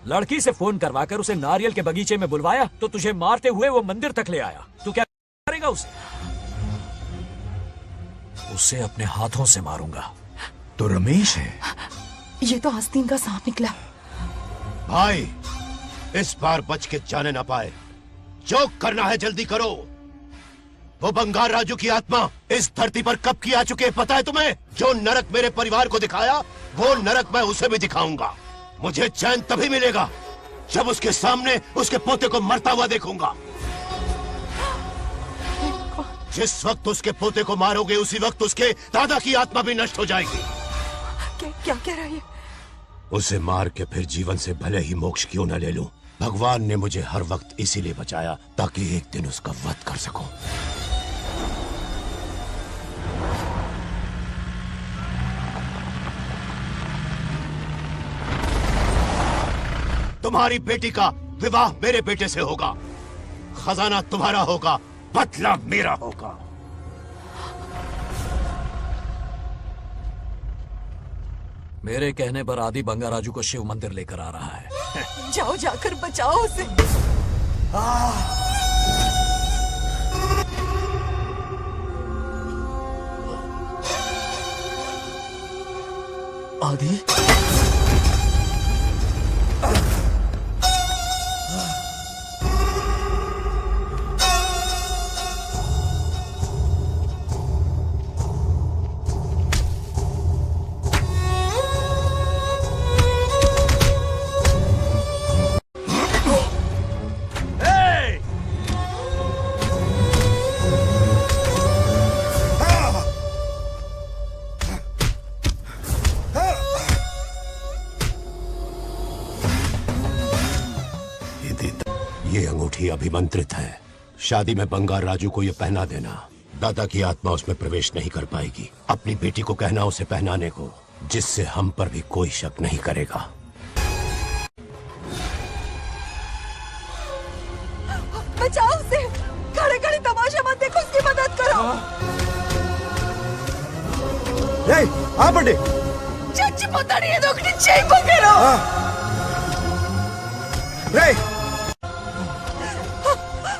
लड़की से फोन करवाकर उसे नारियल के बगीचे में बुलवाया तो तुझे मारते हुए वो मंदिर तक ले आया। तू क्या करेगा उसे? उसे अपने हाथों से मारूंगा। तो रमेश है। ये तो आस्तीन का सांप निकला। भाई, इस बार बच के जाने ना पाए। जो करना है जल्दी करो। वो बंगार राजू की आत्मा इस धरती पर कब की आ चुकी है पता है तुम्हें? जो नरक मेरे परिवार को दिखाया, वो नरक मैं उसे भी दिखाऊंगा। मुझे चैन तभी मिलेगा जब उसके सामने उसके पोते को मरता हुआ देखूंगा। जिस वक्त उसके पोते को मारोगे, उसी वक्त उसके दादा की आत्मा भी नष्ट हो जाएगी। क्या कह रहा है? उसे मार के फिर जीवन से भले ही मोक्ष क्यों न ले लूं, भगवान ने मुझे हर वक्त इसीलिए बचाया ताकि एक दिन उसका वध कर सकूं। तुम्हारी बेटी का विवाह मेरे बेटे से होगा। खजाना तुम्हारा होगा, बदला मेरा होगा। मेरे कहने पर आदि बंगाराजू को शिव मंदिर लेकर आ रहा है। जाओ, जाकर बचाओ उसे। आदि? ये अंगूठी अभिमंत्रित है। शादी में बंगार राजू को ये पहना देना। दादा की आत्मा उसमें प्रवेश नहीं कर पाएगी। अपनी बेटी को कहना उसे पहनाने को, जिससे हम पर भी कोई शक नहीं करेगा। बचाओ उसे, खड़े खड़े तमाशा मत देखो, उसकी मदद करो। आ बड़े चच्ची पोताड़ी ये दोगड़ी चेक को करो।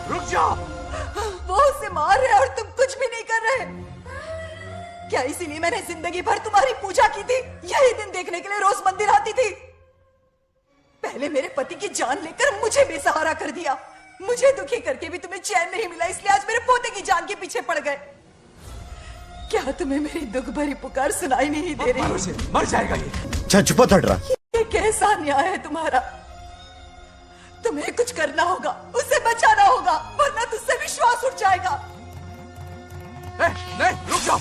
रुक जाओ। वो उसे मार रहे और तुम कुछ भी नहीं कर रहे। क्या इसीलिए मैंने जिंदगी भर तुम्हारी पूजा की थी? यही दिन देखने के लिए रोज मंदिर आती थी। पहले मेरे पति की जान लेकर मुझे बेसहारा कर दिया। मुझे दुखी करके भी तुम्हें चैन नहीं मिला, इसलिए आज मेरे पोते की जान के पीछे पड़ गए। क्या तुम्हें मेरी दुख भरी पुकार सुनाई नहीं दे रही? मर जाएगा ये। चचपत हट रहा। ये कैसा न्याय है तुम्हारा? तुम्हें कुछ करना होगा, उसे बचाना होगा, वरना तुझसे विश्वास उठ जाएगा। नहीं, रुक जाओ।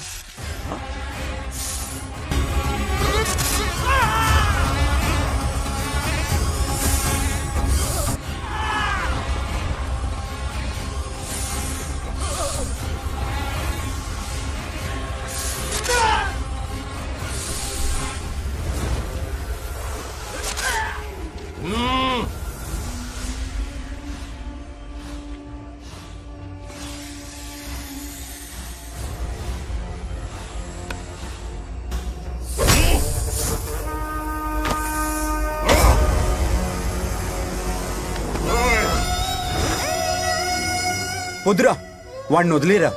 వద్దురా, వాడిని వదిలేరా.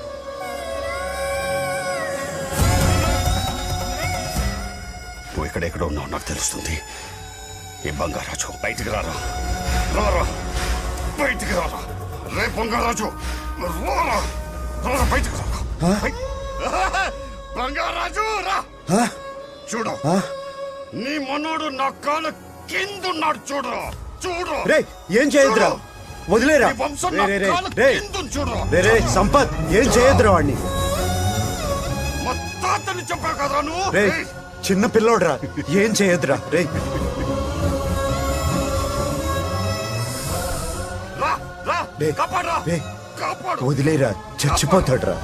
నువ్వు ఎక్కడెక్కడ ఉన్నావు నాకు తెలుస్తుంది. ఈ బంగారాజు బయటికి రారా, రారా బయటికి రారా. రే బంగారాజు, రారా రారా బయటికి రారా. బంగారాజు రా. చూడు, నీ మనోడు నా కాళ్ళ కిందున్నాడు. చూడు చూడు. రే ఏం చేయొద్దురా, వదిలేరా. రే సంపత్, ఏం చేయొద్దురా వాడిని. రే చిన్న పిల్లోడ్రా, ఏం చేయొద్దురా. రే వదిలేరా, చచ్చిపోతాడ్రా.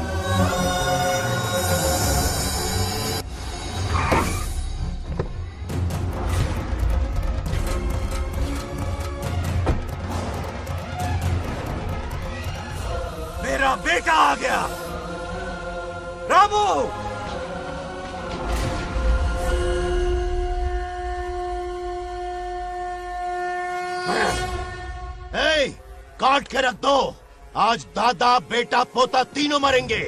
मेरा बेटा आ गया। रामू, काट के रख दो। आज दादा बेटा पोता तीनों मरेंगे।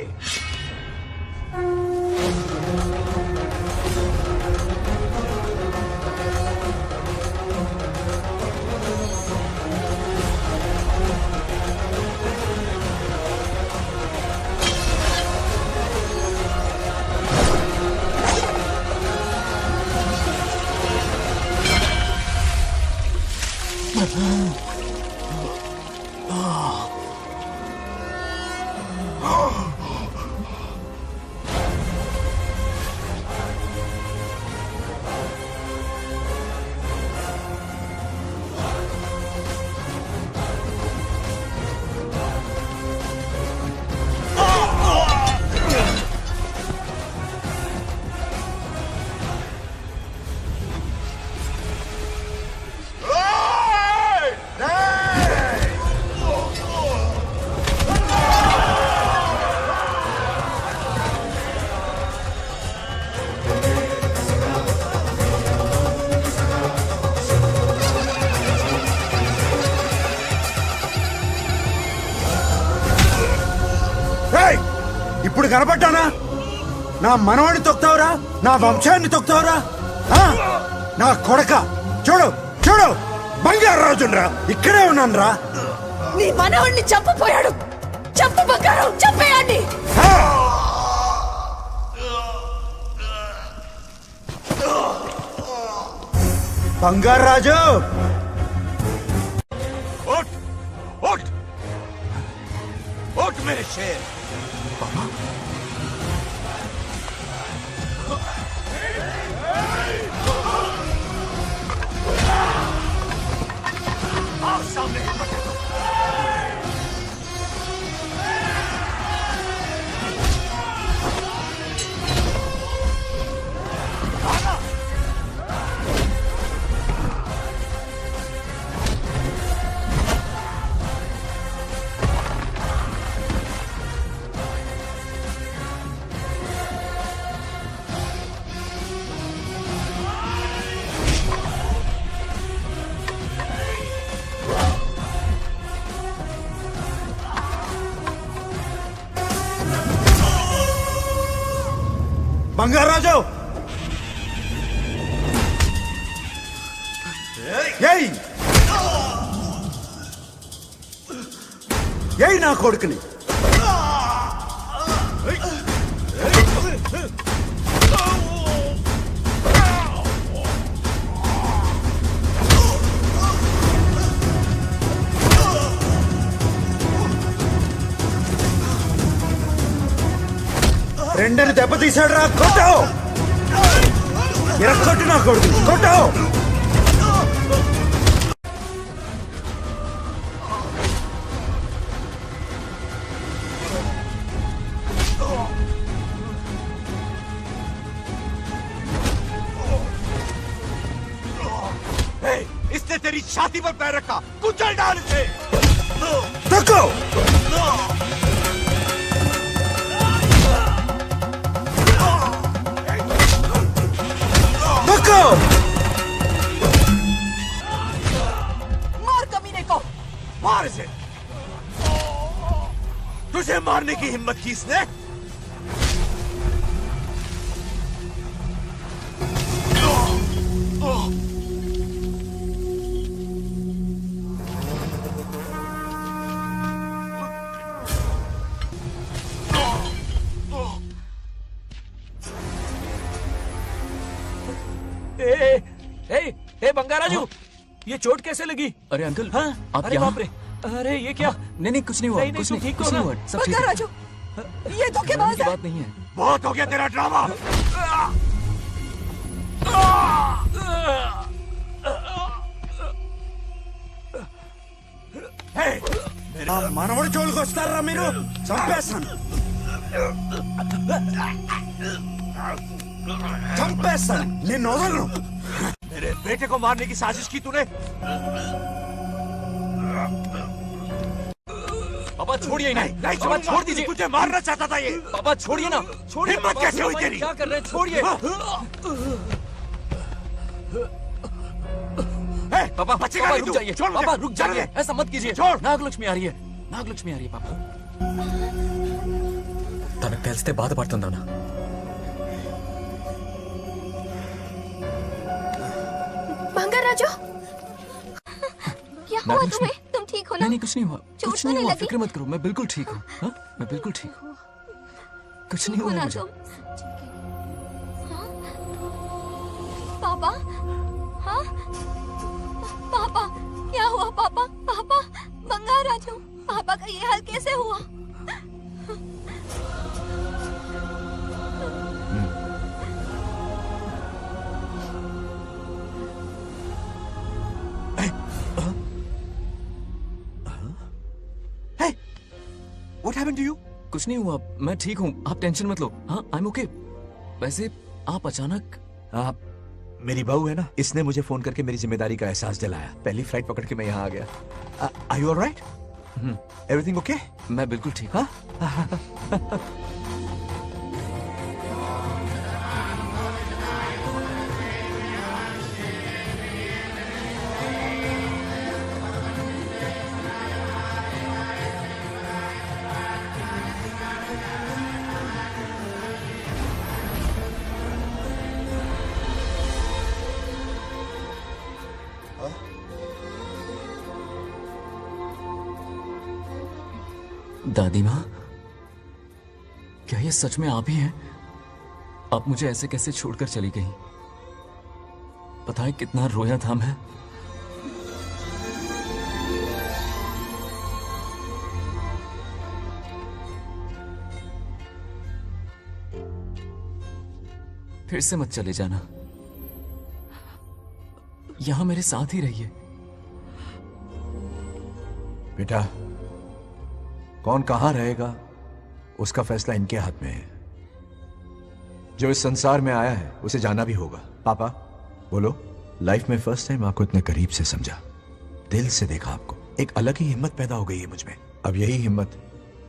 ఇప్పుడు కనపడ్డానా? నా మనవాడిని తొక్తావురా, నా వంశాన్ని తొక్తావురా. నా కొడక చూడు చూడు బంగారాజురా ఇక్కడే ఉన్నాను రా. నీ మనవణ్ణి చంపపోయాడు. చంపు బంగారం, చంపేయండి. బంగారాజు उठ उठ उठ मेरे शेर. आओ सामने. బంగారాజు ఏయ్ ఏయ్ నా కొడుకుని. రెండని దెబ్బతీశాడు రా. కొట్టావు ఎరక్కొట్టు నా కొడుకు కొట్టావు. इसने तेरी छाती पर पैर रखा. कुचल डाल इसे. तको मार कमीने को. मार इसे. तुझे मारने की हिम्मत की इसने. ए बंगाराजू, ये चोट कैसे लगी? अरे अंकल, हाँ? आप अरे यहाँ? बाप रे. अरे ये क्या? नहीं नहीं कुछ नहीं हुआ. नहीं, कुछ तुम नहीं ठीक हो कुछ ना? नहीं हुआ. सब ठीक है. बंगाराजू, ये धोखेबाज है. बात नहीं है. बहुत हो गया तेरा ड्रामा. మనవడి జోలికి వస్తారా మీరు? చంపేస్తాను చంపేస్తాను, నిన్ను వదలను. मेरे बेटे को मारने की साजिश की तूने. पापा छोड़िए नहीं, नहीं पापा छोड़ूंगा. छोड़ दीजिए. तुझे मारना चाहता था ये. पापा छोड़िए ना. छोड़िए. हिम्मत पापा, कैसे हुई पापा, तेरी? क्या कर रहे हैं? छोड़िए. पापा बचेगा पापा नहीं रुक तू. जाइए. छोड़ मुझे. पापा रुक चल जाइए. दे. ऐसा मत कीजिए. छोड़. నాగలక్ష్మి आ रही है. నాగలక్ష్మి आ रही है पापा. తనకు తెలిస్తే బాధపడుతుందా? बंगाराजू, क्या हुआ तुम्हें? तुम ठीक हो ना? नहीं नहीं कुछ नहीं हुआ. चोट कुछ तो नहीं नहीं हुआ. लगी? फिक्र मत करो. मैं बिल्कुल ठीक हूँ. हाँ? मैं बिल्कुल ठीक हूँ. कुछ नहीं ठीक हो हुआ ना मुझे. तुम? हाँ? पापा, हाँ? पापा, क्या हुआ पापा? पापा, बंगाराजू, पापा का ये हाल कैसे हुआ? What happened to you? कुछ नहीं हुआ. मैं ठीक हूँ. आप टेंशन मत लो. हाँ आई एम ओके. वैसे आप अचानक. आप मेरी बहू है ना, इसने मुझे फोन करके मेरी जिम्मेदारी का एहसास दिलाया. पहली फ्लाइट पकड़ के मैं यहाँ आ गया. Are you all right? Everything okay? मैं बिल्कुल ठीक हूँ. दादी माँ, क्या ये सच में आप ही हैं? आप मुझे ऐसे कैसे छोड़कर चली गई? पता है कितना रोया था मैं। फिर से मत चले जाना, यहां मेरे साथ ही रहिए। बेटा, कौन कहां रहेगा उसका फैसला इनके हाथ में है। जो इस संसार में आया है उसे जाना भी होगा। पापा बोलो, लाइफ में फर्स्ट टाइम आपको इतने करीब से समझा, दिल से देखा आपको, एक अलग ही हिम्मत पैदा हो गई है मुझ में। अब यही हिम्मत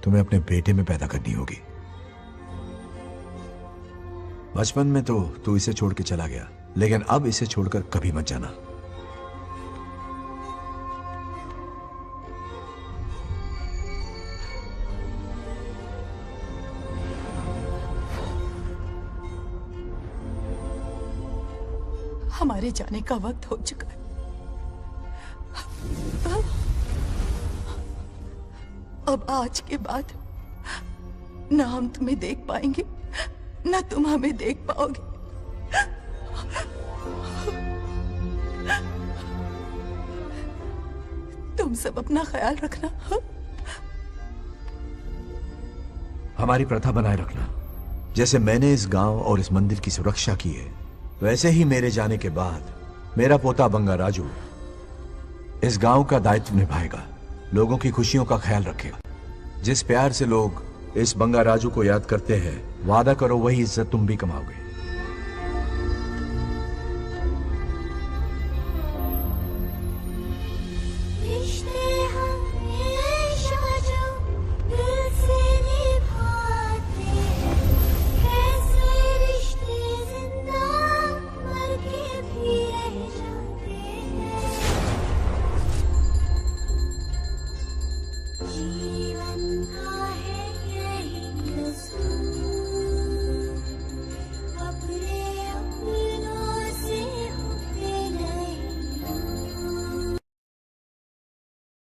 तुम्हें अपने बेटे में पैदा करनी होगी। बचपन में तो तू इसे छोड़ के चला गया, लेकिन अब इसे छोड़कर कभी मत जाना। हमारे जाने का वक्त हो चुका है। अब आज के बाद ना हम तुम्हें देख पाएंगे, ना तुम हमें देख पाओगे। तुम सब अपना ख्याल रखना। हमारी प्रथा बनाए रखना। जैसे मैंने इस गांव और इस मंदिर की सुरक्षा की है, वैसे ही मेरे जाने के बाद मेरा पोता बंगा राजू इस गांव का दायित्व निभाएगा, लोगों की खुशियों का ख्याल रखेगा। जिस प्यार से लोग इस बंगा राजू को याद करते हैं, वादा करो वही इज्जत तुम भी कमाओगे।